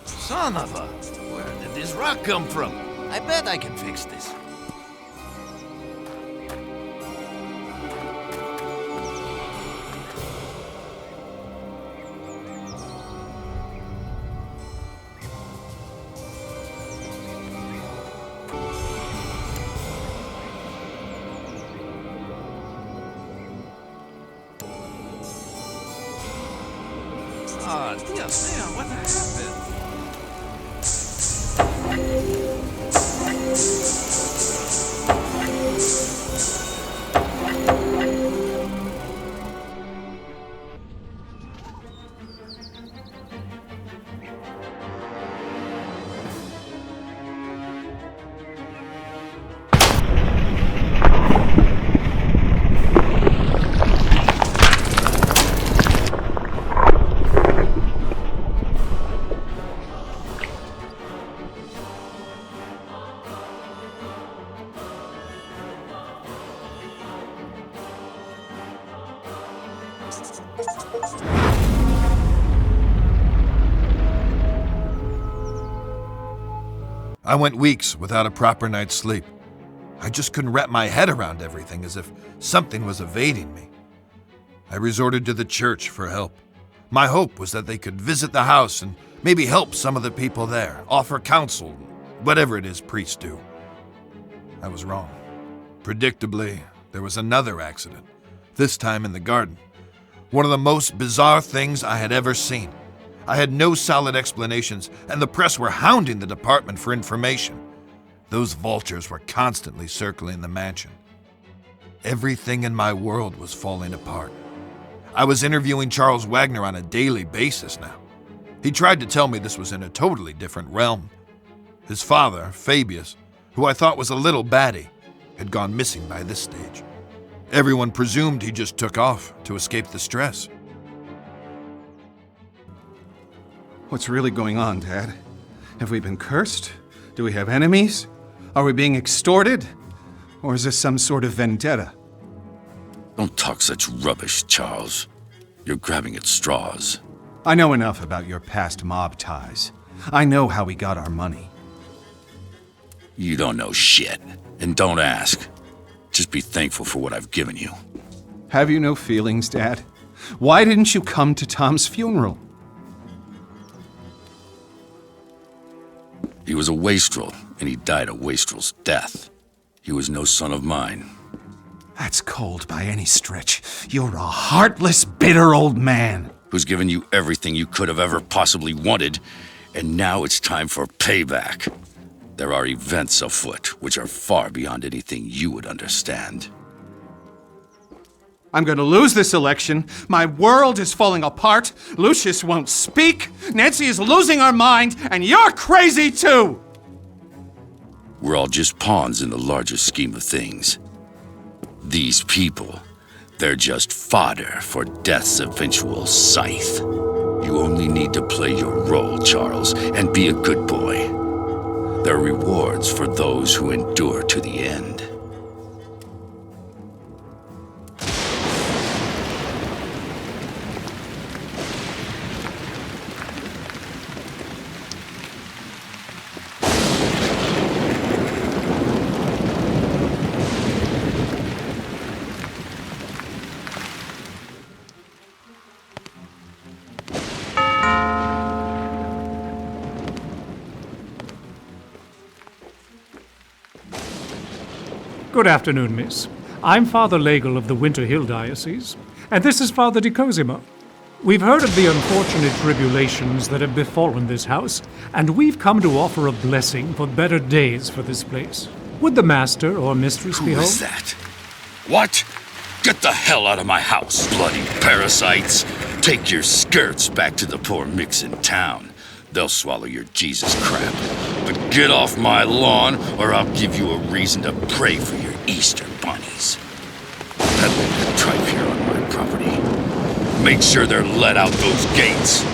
Son of a... Where did this rock come from? I bet I can fix this. Ah, Dios mío, what happened? I went weeks without a proper night's sleep. I just couldn't wrap my head around everything, as if something was evading me. I resorted to the church for help. My hope was that they could visit the house and maybe help some of the people there, offer counsel, whatever it is priests do. I was wrong. Predictably, there was another accident, this time in the garden. One of the most bizarre things I had ever seen. I had no solid explanations, and the press were hounding the department for information. Those vultures were constantly circling the mansion. Everything in my world was falling apart. I was interviewing Charles Wagner on a daily basis now. He tried to tell me this was in a totally different realm. His father, Fabius, who I thought was a little batty, had gone missing by this stage. Everyone presumed he just took off to escape the stress. What's really going on, Dad? Have we been cursed? Do we have enemies? Are we being extorted? Or is this some sort of vendetta? Don't talk such rubbish, Charles. You're grabbing at straws. I know enough about your past mob ties. I know how we got our money. You don't know shit, and don't ask. Just be thankful for what I've given you. Have you no feelings, Dad? Why didn't you come to Tom's funeral? He was a wastrel, and he died a wastrel's death. He was no son of mine. That's cold by any stretch. You're a heartless, bitter old man. Who's given you everything you could have ever possibly wanted, and now it's time for payback. There are events afoot which are far beyond anything you would understand. I'm going to lose this election. My world is falling apart. Lucius won't speak. Nancy is losing her mind, and you're crazy too! We're all just pawns in the larger scheme of things. These people, they're just fodder for death's eventual scythe. You only need to play your role, Charles, and be a good boy. There are rewards for those who endure to the end. Good afternoon, miss. I'm Father Legel of the Winter Hill Diocese, and this is Father Di Cosimo. We've heard of the unfortunate tribulations that have befallen this house, and we've come to offer a blessing for better days for this place. Would the master or mistress be Who home? is that? What? Get the hell out of my house, bloody parasites! Take your skirts back to the poor micks in town. They'll swallow your Jesus crap. But get off my lawn, or I'll give you a reason to pray for your Easter bunnies. Peddling your tripe here on my property. Make sure they're let out those gates.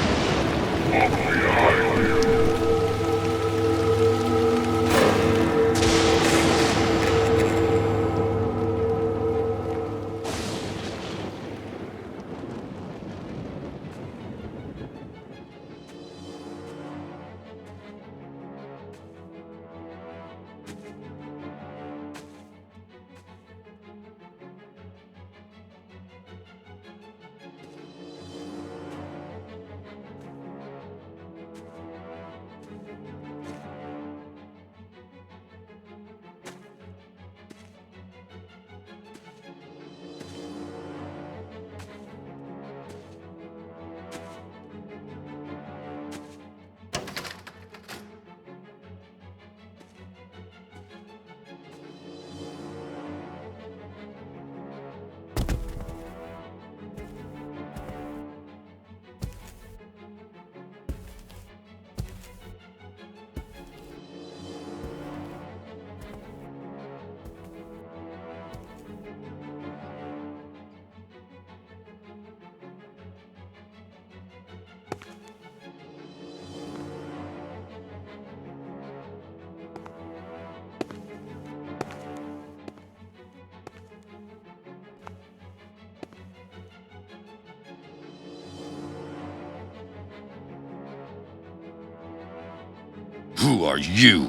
Who are you?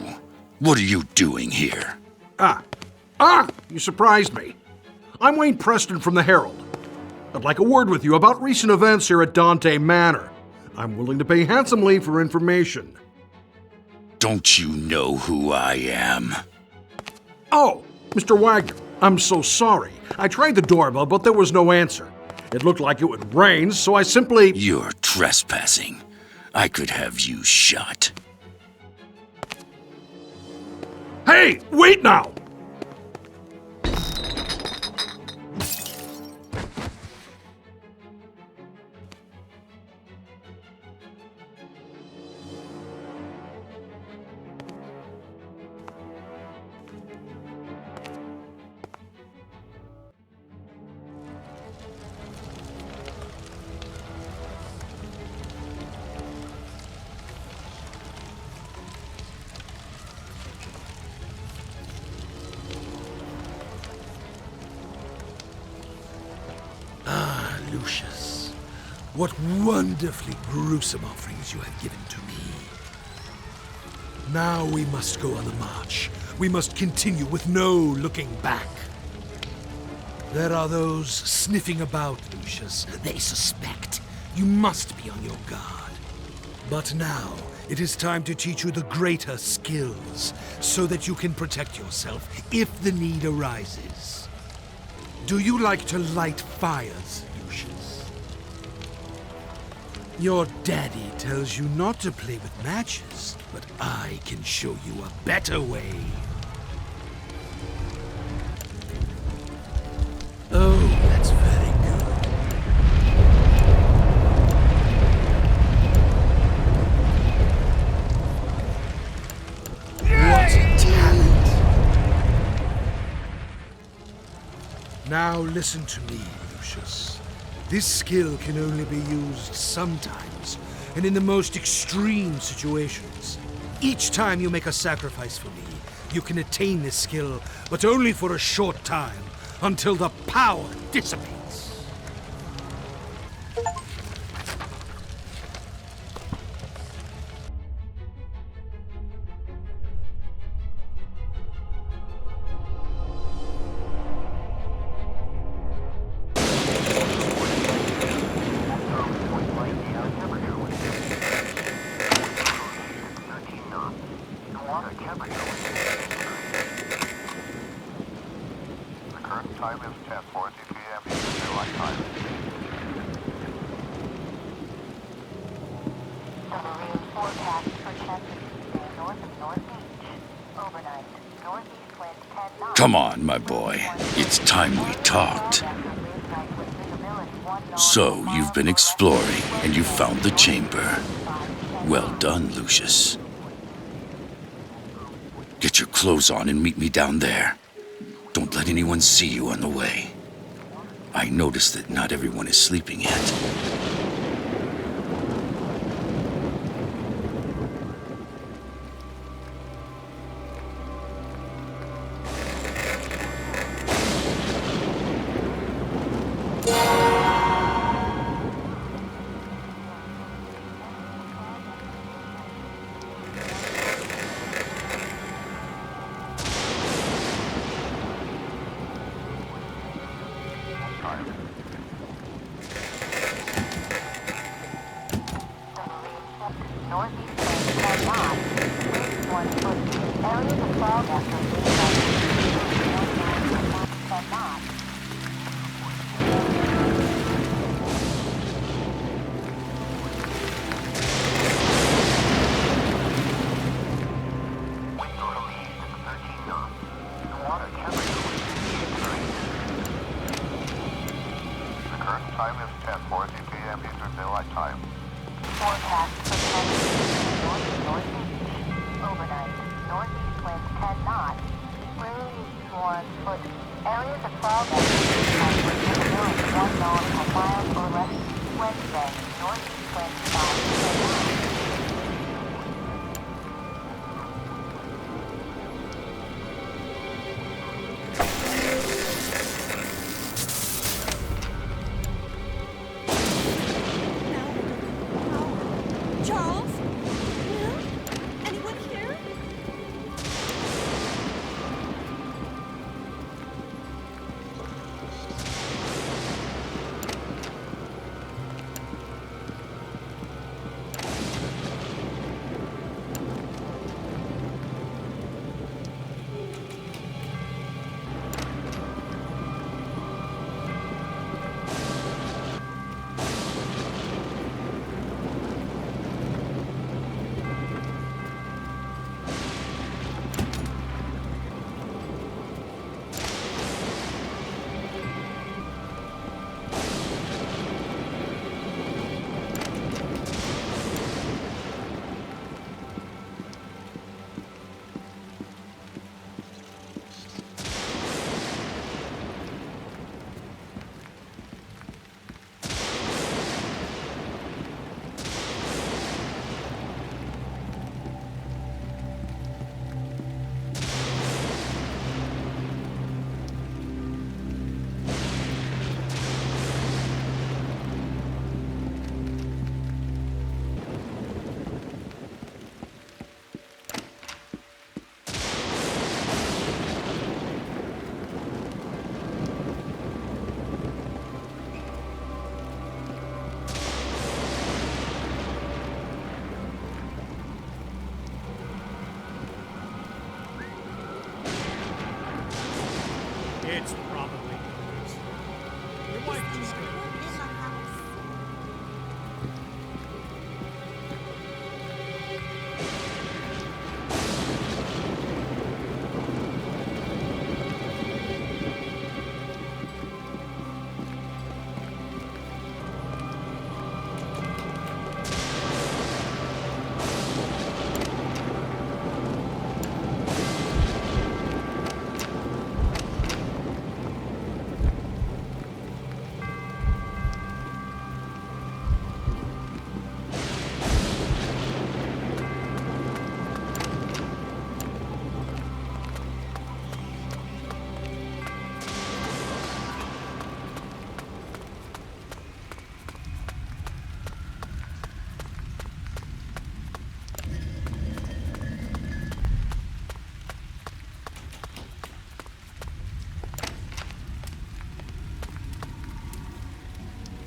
What are you doing here? You surprised me. I'm Wayne Preston from the Herald. I'd like a word with you about recent events here at Dante Manor. I'm willing to pay handsomely for information. Don't you know who I am? Oh, Mr. Wagner, I'm so sorry. I tried the doorbell, but there was no answer. It looked like it would rain, so I simply... You're trespassing. I could have you shot. Hey, wait now! Lucius, what wonderfully gruesome offerings you have given to me. Now we must go on the march. We must continue with no looking back. There are those sniffing about, Lucius. They suspect. You must be on your guard. But now, it is time to teach you the greater skills, so that you can protect yourself if the need arises. Do you like to light fires, Lucius? Your daddy tells you not to play with matches, but I can show you a better way. Oh, that's very good. What talent! Now listen to me, Lucius. This skill can only be used sometimes, and in the most extreme situations. Each time you make a sacrifice for me, you can attain this skill, but only for a short time, until the power dissipates. Come on, my boy. It's time we talked. So, you've been exploring, and you found the chamber. Well done, Lucius. Get your clothes on and meet me down there. Don't let anyone see you on the way. I noticed that not everyone is sleeping yet.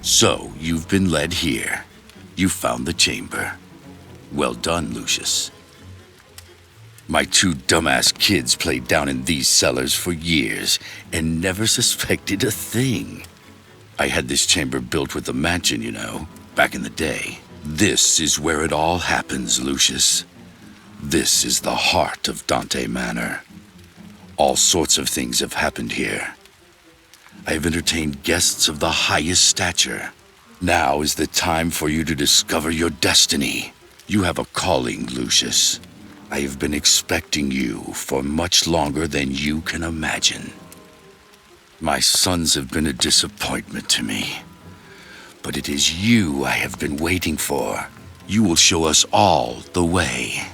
So, you've been led here. You found the chamber. Well done, Lucius. My two dumbass kids played down in these cellars for years and never suspected a thing. I had this chamber built with the mansion, you know, back in the day. This is where it all happens, Lucius. This is the heart of Dante Manor. All sorts of things have happened here. I have entertained guests of the highest stature. Now is the time for you to discover your destiny. You have a calling, Lucius. I have been expecting you for much longer than you can imagine. My sons have been a disappointment to me. But it is you I have been waiting for. You will show us all the way.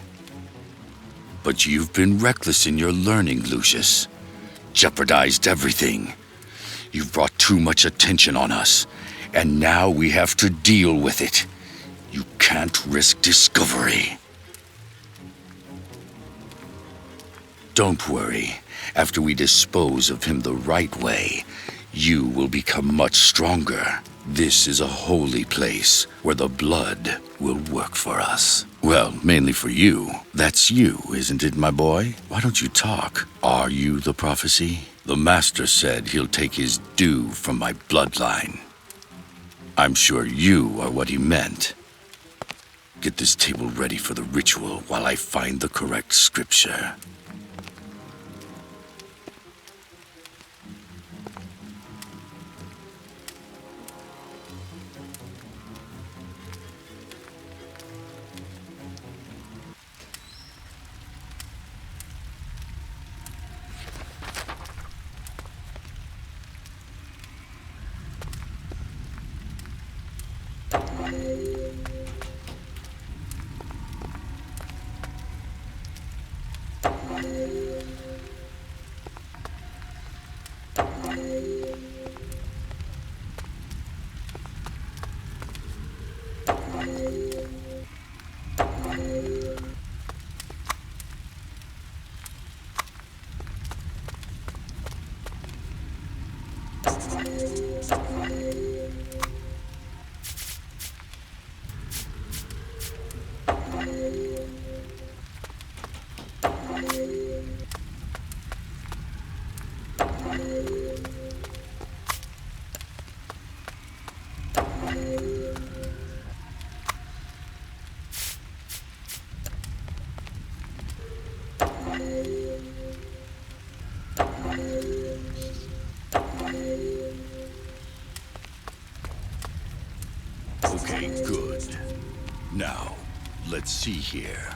But you've been reckless in your learning, Lucius. Jeopardized everything. You've brought too much attention on us, and now we have to deal with it. You can't risk discovery. Don't worry. After we dispose of him the right way, you will become much stronger. This is a holy place where the blood will work for us. Well, mainly for you. That's you, isn't it, my boy? Why don't you talk? Are you the prophecy? The master said he'll take his due from my bloodline. I'm sure you are what he meant. Get this table ready for the ritual while I find the correct scripture. Okay, good. Now, let's see here.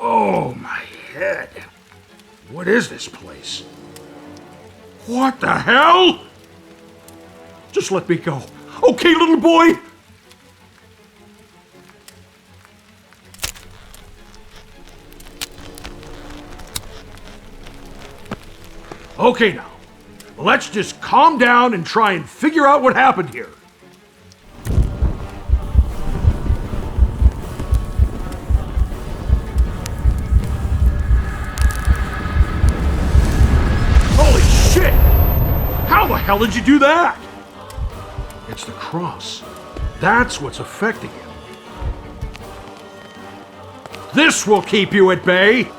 Oh, my head. What is this place? What the hell? Just let me go. Okay, little boy? Okay, now. Let's just calm down and try and figure out what happened here. How the hell did you do that? It's the cross. That's what's affecting him. This will keep you at bay!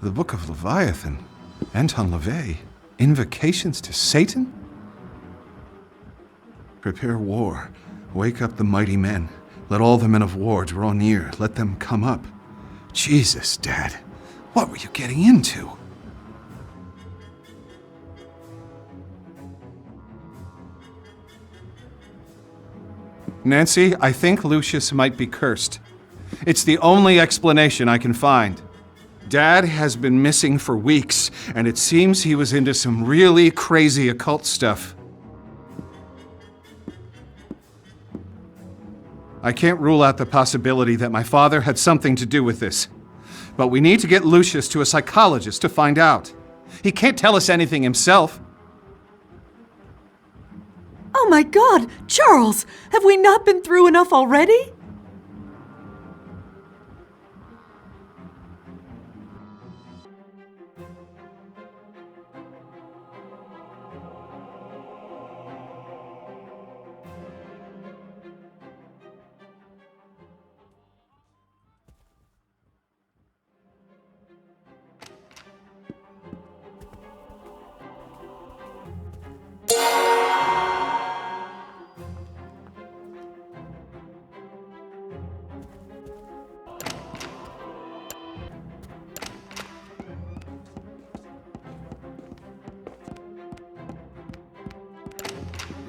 The Book of Leviathan. Anton LaVey. Invocations to Satan? Prepare war. Wake up the mighty men. Let all the men of war draw near. Let them come up. Jesus, Dad. What were you getting into? Nancy, I think Lucius might be cursed. It's the only explanation I can find. Dad has been missing for weeks, and it seems he was into some really crazy occult stuff. I can't rule out the possibility that my father had something to do with this. But we need to get Lucius to a psychologist to find out. He can't tell us anything himself. Oh my God! Charles! Have we not been through enough already?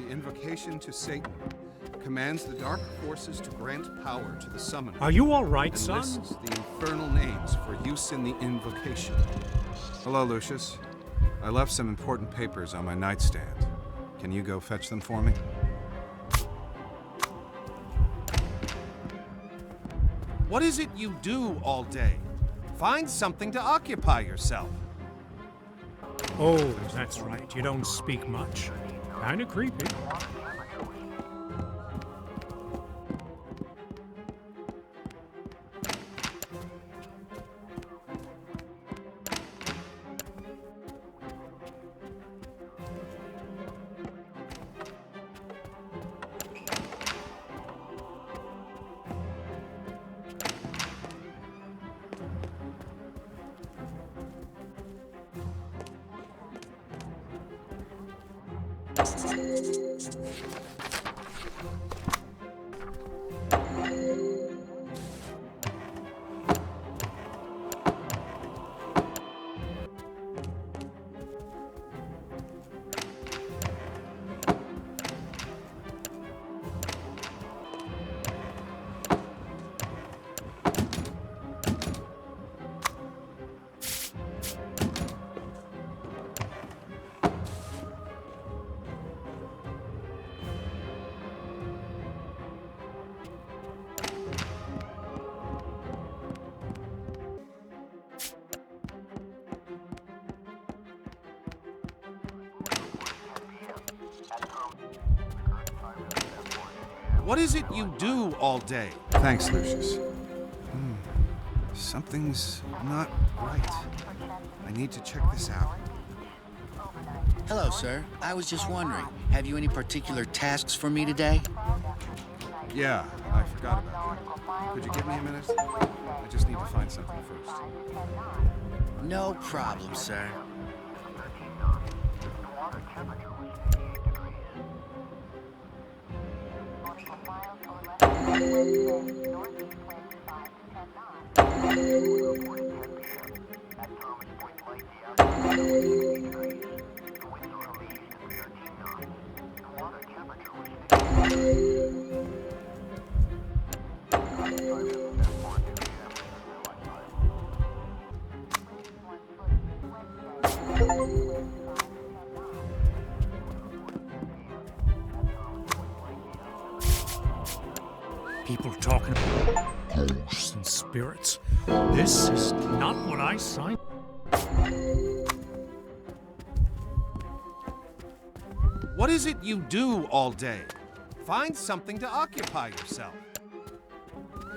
Invocation to Satan commands the dark forces to grant power to the summoner. Are you all right, and son? lists the infernal names for use in the invocation. Hello, Lucius. I left some important papers on my nightstand. Can you go fetch them for me? What is it you do all day? Find something to occupy yourself. Oh, that's right. You don't speak much. Kinda creepy. What is it you do all day? Thanks, Lucius. Something's not right. I need to check this out. Hello, sir. I was just wondering, have you any particular tasks for me today? Yeah, I forgot about that. Could you give me a minute? I just need to find something first. No problem, sir. People talking about ghosts and spirits. This is not what I signed. What is it you do all day? Find something to occupy yourself.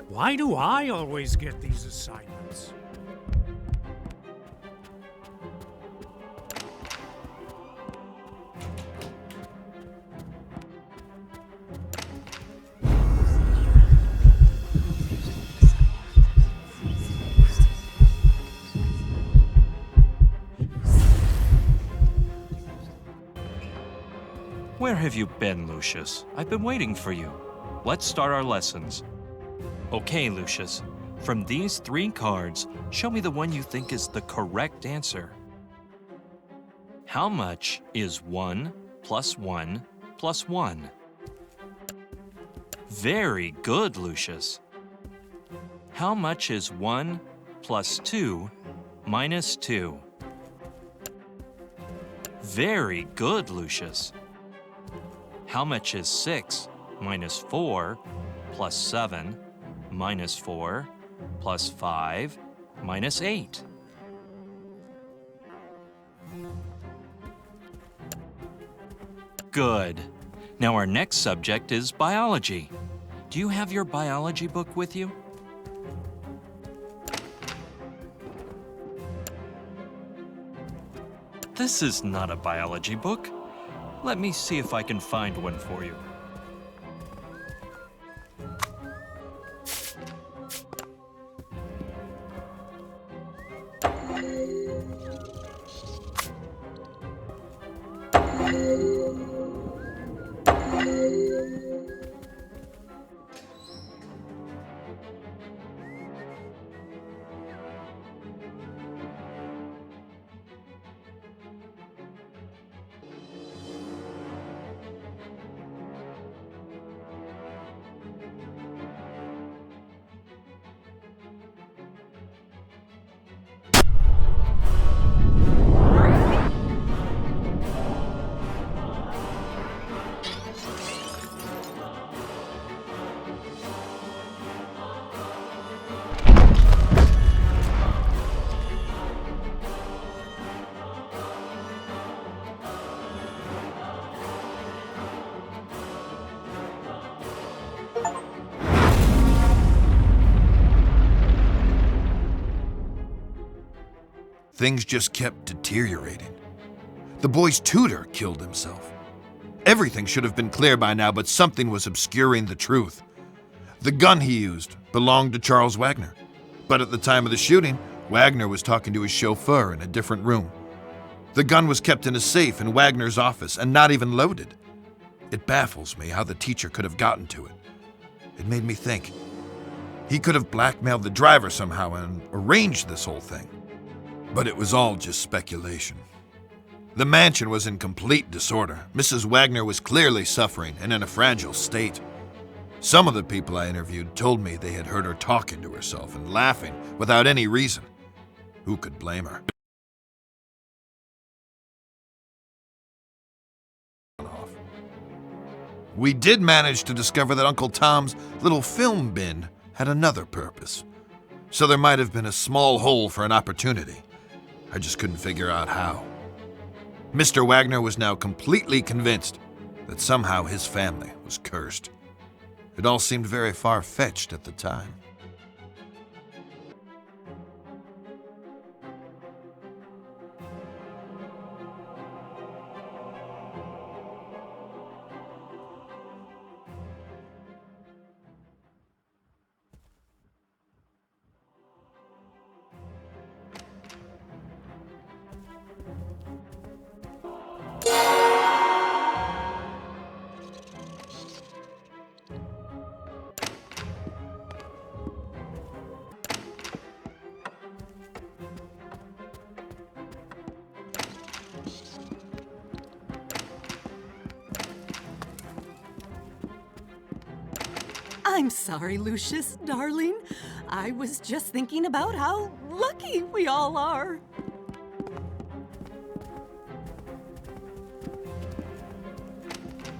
Why do I always get these assignments? Where have you been, Lucius? I've been waiting for you. Let's start our lessons. Okay, Lucius. From these 3 cards, show me the one you think is the correct answer. How much is 1 plus 1 plus 1? Very good, Lucius. How much is 1 plus 2 minus 2? Very good, Lucius. How much is 6 minus 4 plus 7 minus 4 plus 5 minus 8? Good. Now our next subject is biology. Do you have your biology book with you? This is not a biology book. Let me see if I can find one for you. Things just kept deteriorating. The boy's tutor killed himself. Everything should have been clear by now, but something was obscuring the truth. The gun he used belonged to Charles Wagner. But at the time of the shooting, Wagner was talking to his chauffeur in a different room. The gun was kept in a safe in Wagner's office and not even loaded. It baffles me how the teacher could have gotten to it. It made me think. He could have blackmailed the driver somehow and arranged this whole thing. But it was all just speculation. The mansion was in complete disorder. Mrs. Wagner was clearly suffering and in a fragile state. Some of the people I interviewed told me they had heard her talking to herself and laughing without any reason. Who could blame her? We did manage to discover that Uncle Tom's little film bin had another purpose. So there might have been a small hole for an opportunity. I just couldn't figure out how. Mr. Wagner was now completely convinced that somehow his family was cursed. It all seemed very far-fetched at the time. I'm sorry, Lucius, darling. I was just thinking about how lucky we all are.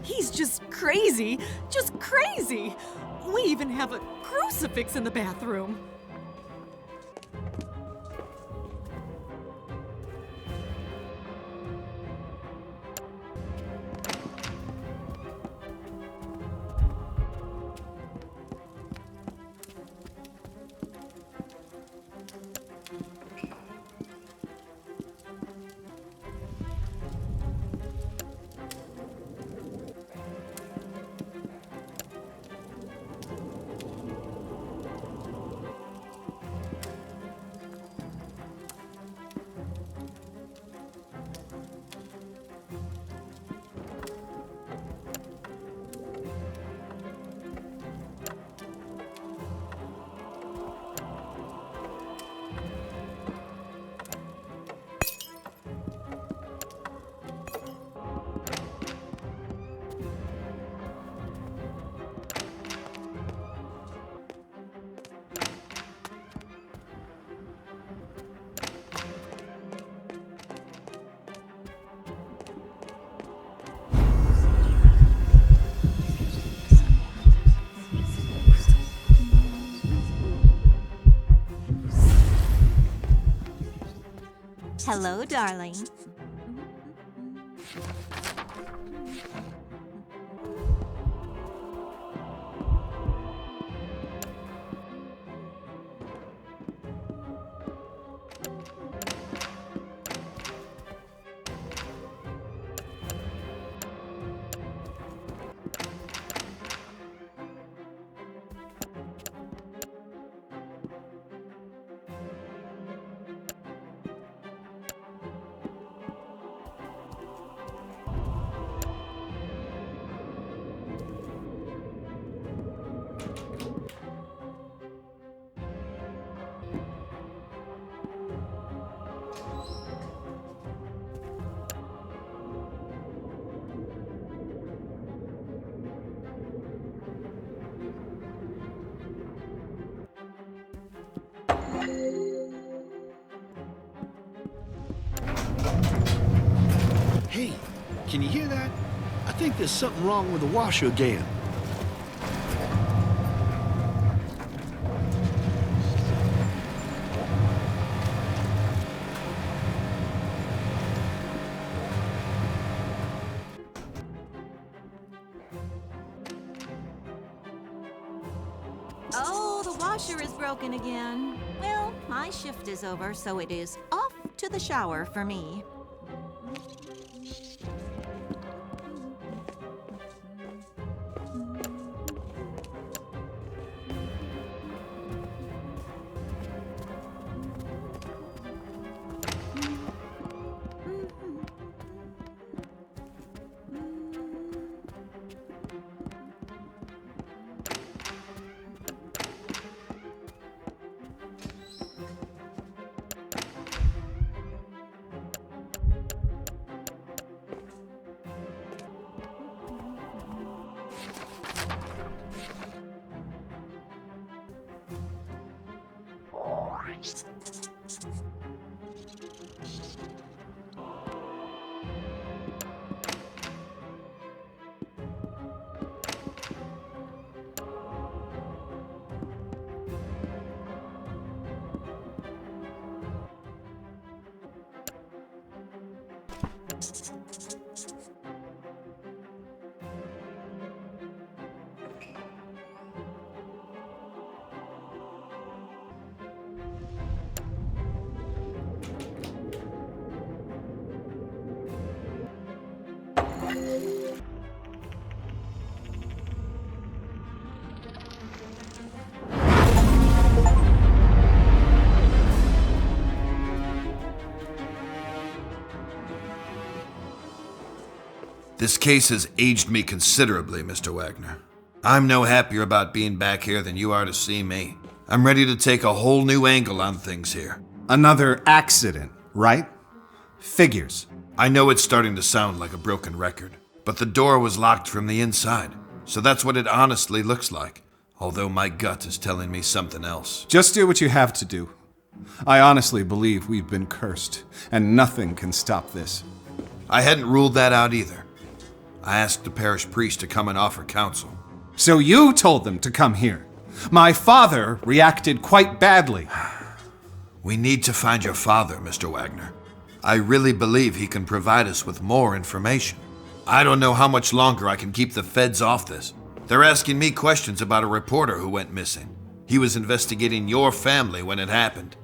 He's just crazy. Just crazy. We even have a crucifix in the bathroom. Hello, darling. Hey, can you hear that? I think there's something wrong with the washer again. Oh, the washer is broken again. Well, my shift is over, so it is off to the shower for me. This case has aged me considerably, Mr. Wagner. I'm no happier about being back here than you are to see me. I'm ready to take a whole new angle on things here. Another accident, right? Figures. I know it's starting to sound like a broken record, but the door was locked from the inside, so that's what it honestly looks like, although my gut is telling me something else. Just do what you have to do. I honestly believe we've been cursed, and nothing can stop this. I hadn't ruled that out either. I asked the parish priest to come and offer counsel. So you told them to come here. My father reacted quite badly. We need to find your father, Mr. Wagner. I really believe he can provide us with more information. I don't know how much longer I can keep the feds off this. They're asking me questions about a reporter who went missing. He was investigating your family when it happened.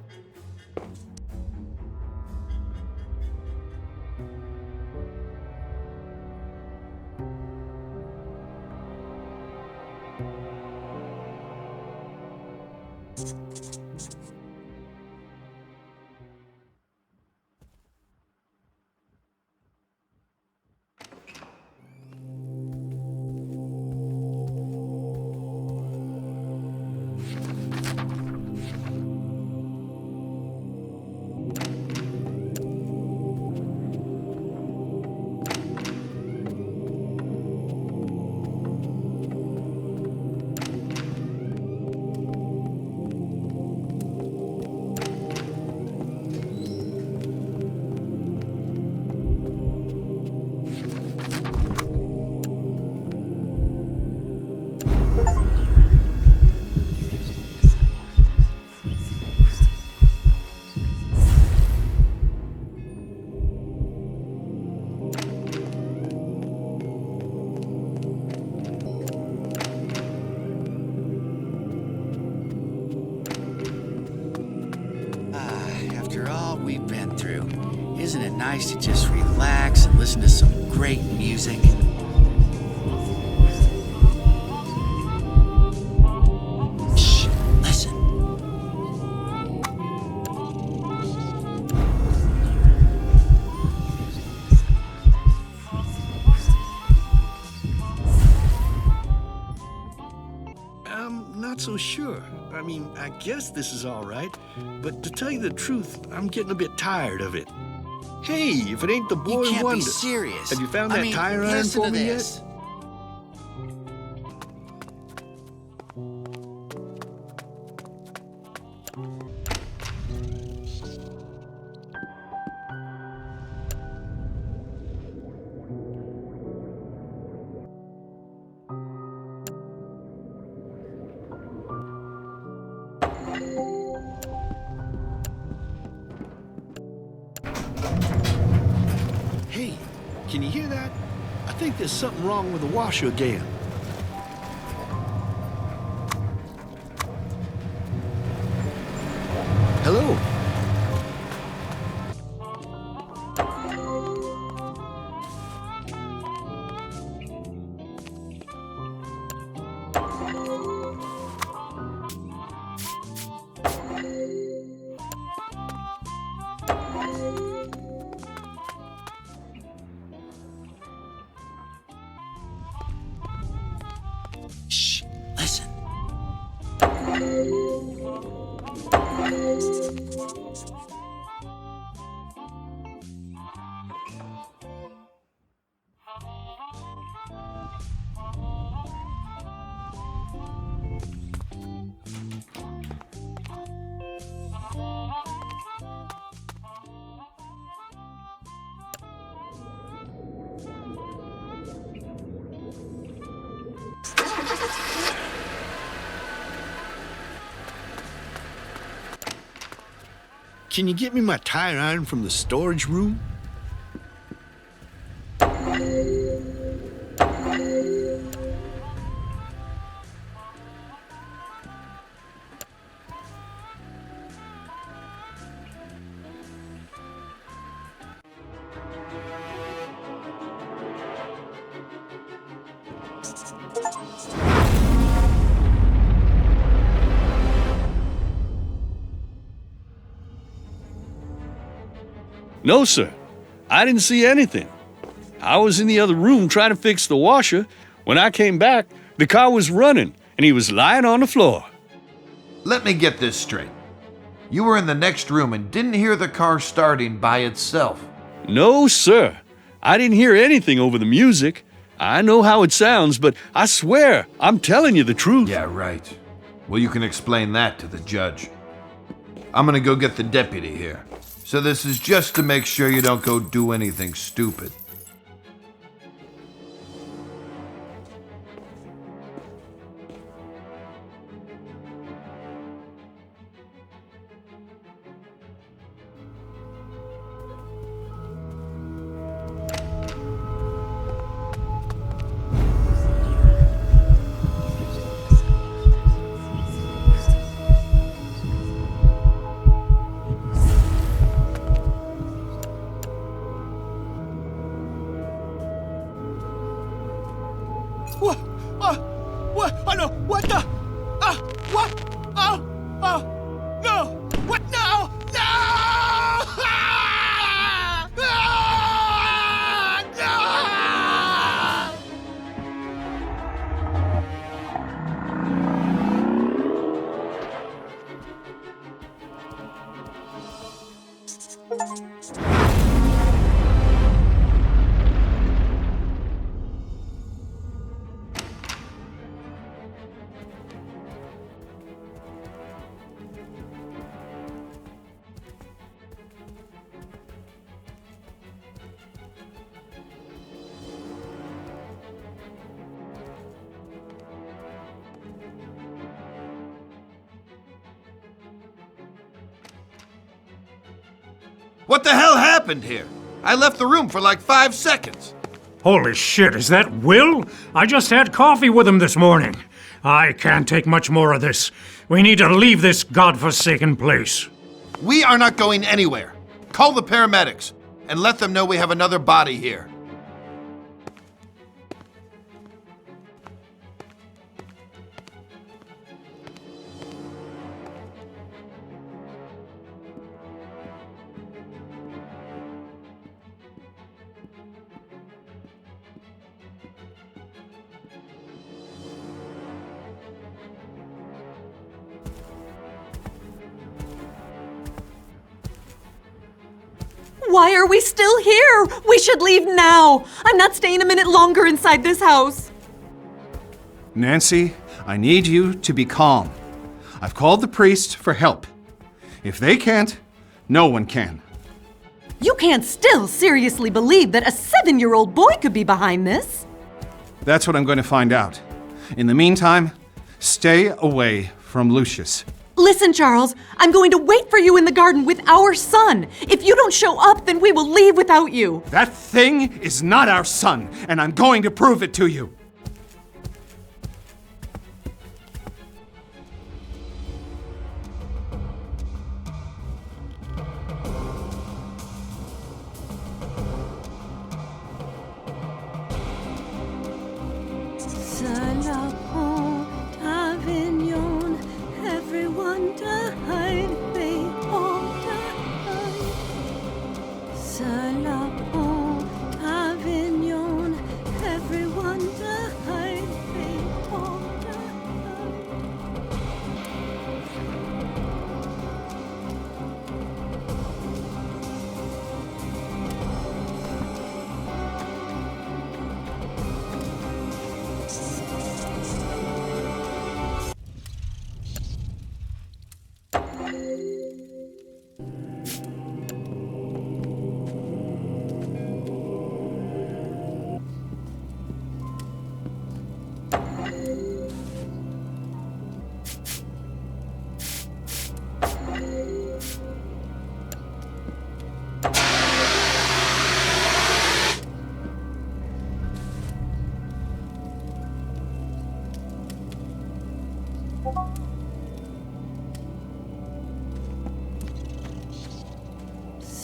Isn't it nice to just relax and listen to some great music? Shh, listen. I'm not so sure. I mean, I guess this is all right, but to tell you the truth, I'm getting a bit tired of it. Hey, if it ain't the boy You can't wonder. be serious. Have you found that tire iron for me yet? Hey, can you hear that? I think there's something wrong with the washer again. Hello? Shh, listen. Can you get me my tire iron from the storage room? No, sir. I didn't see anything. I was in the other room trying to fix the washer. When I came back, the car was running, and he was lying on the floor. Let me get this straight. You were in the next room and didn't hear the car starting by itself? No, sir. I didn't hear anything over the music. I know how it sounds, but I swear, I'm telling you the truth. Yeah, right. Well, you can explain that to the judge. I'm gonna go get the deputy here. So this is just to make sure you don't go do anything stupid. What? Oh no! What the? What? Oh! No! What? No! No! What the hell happened here? I left the room for like 5 seconds. Holy shit, is that Will? I just had coffee with him this morning. I can't take much more of this. We need to leave this godforsaken place. We are not going anywhere. Call the paramedics and let them know we have another body here. Why are we still here? We should leave now. I'm not staying a minute longer inside this house. Nancy, I need you to be calm. I've called the priest for help. If they can't, no one can. You can't still seriously believe that a 7-year-old boy could be behind this. That's what I'm going to find out. In the meantime, stay away from Lucius. Listen, Charles, I'm going to wait for you in the garden with our son. If you don't show up, then we will leave without you. That thing is not our son, and I'm going to prove it to you.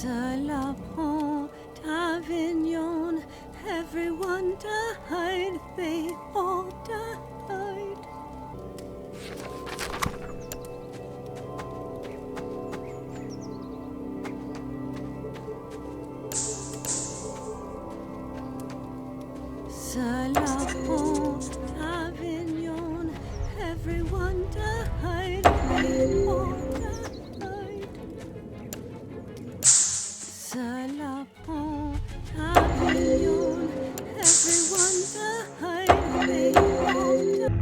Cela prend Avignon, Everyone died. They all died. Salapon, Avignon, everyone died, they all died. Salapon, Avignon, everyone died, they all died.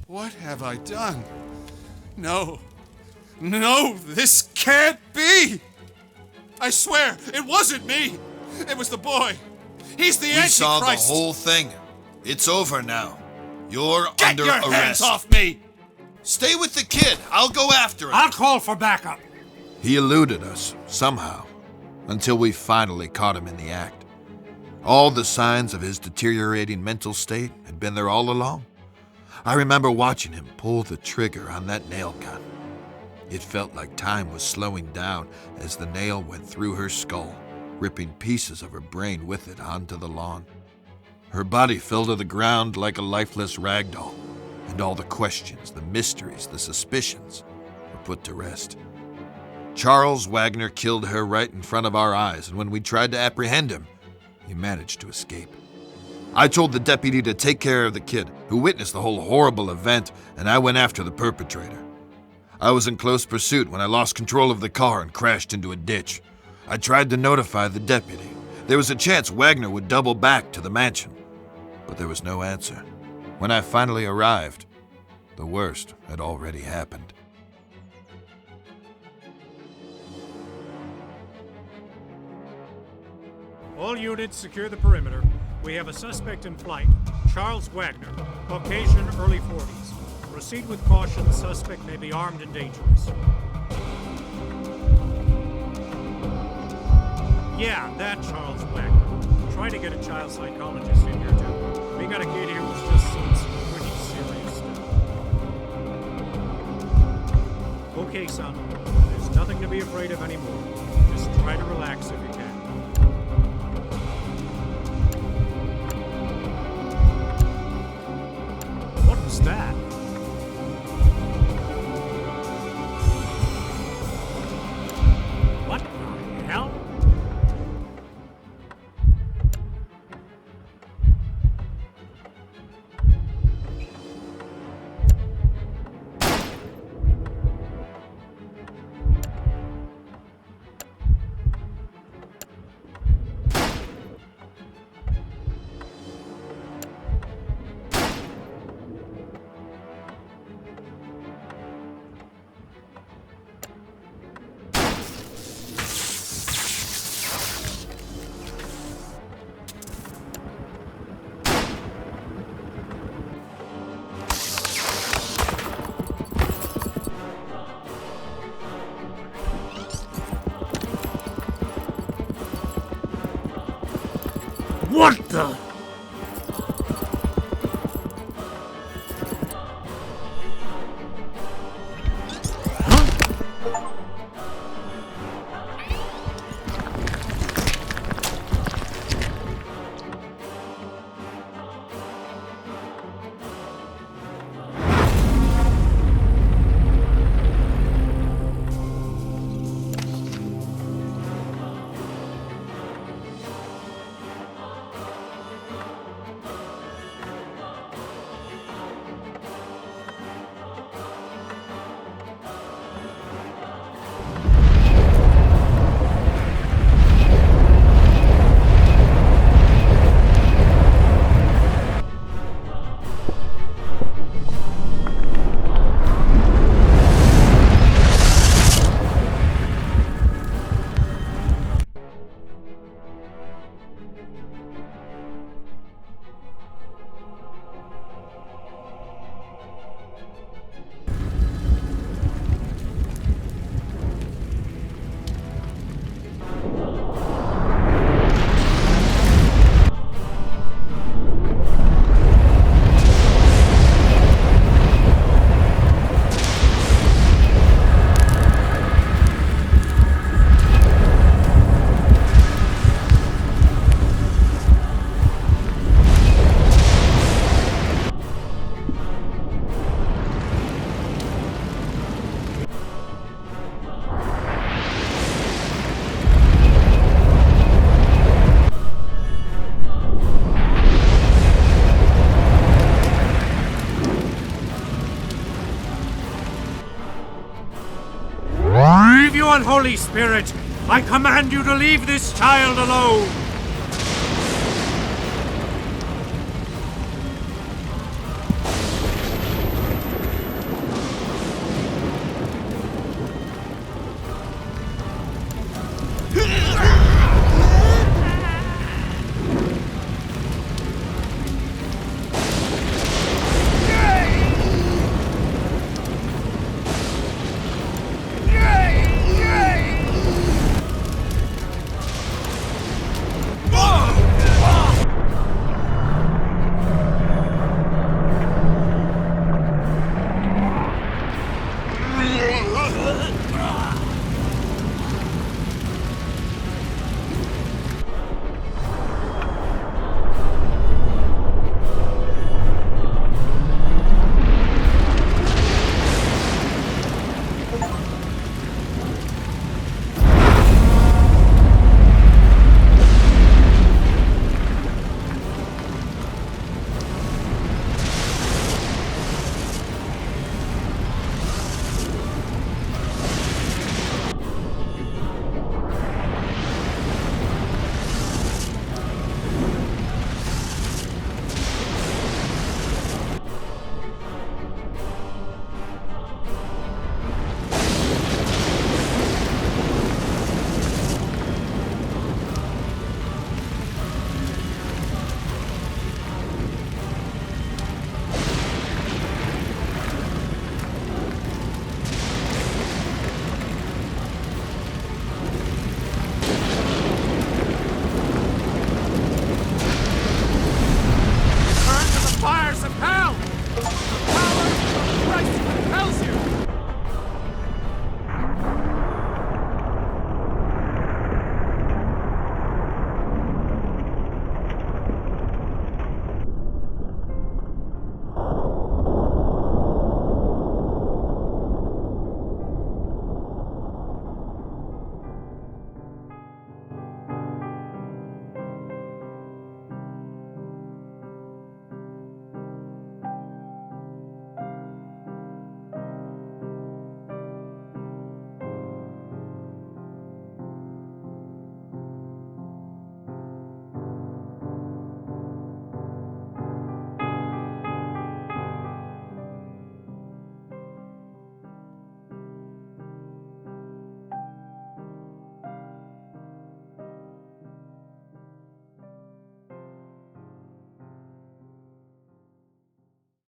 What have I done? No. No, this can't be! I swear, it wasn't me! It was the boy! He's the Antichrist! We saw the whole thing. It's over now. You're under Get arrest. your hands off me! Stay with the kid. I'll go after him. I'll call for backup. He eluded us, somehow, until we finally caught him in the act. All the signs of his deteriorating mental state had been there all along. I remember watching him pull the trigger on that nail gun. It felt like time was slowing down as the nail went through her skull, ripping pieces of her brain with it onto the lawn. Her body fell to the ground like a lifeless rag doll, and all the questions, the mysteries, the suspicions were put to rest. Charles Wagner killed her right in front of our eyes, and when we tried to apprehend him, he managed to escape. I told the deputy to take care of the kid, who witnessed the whole horrible event, and I went after the perpetrator. I was in close pursuit when I lost control of the car and crashed into a ditch. I tried to notify the deputy. There was a chance Wagner would double back to the mansion, but there was no answer. When I finally arrived, the worst had already happened. All units, secure the perimeter. We have a suspect in flight, Charles Wagner, Caucasian, early 40s. Proceed with caution. The suspect may be armed and dangerous. Yeah, that Charles Wagner. Try to get a child psychologist in here, too. We got a kid here who's just seen some pretty serious stuff. Okay, son. There's nothing to be afraid of anymore. Just try to relax if you can. What was that? What the hell? What the? unholy spirit! I command you to leave this child alone! Fires of hell!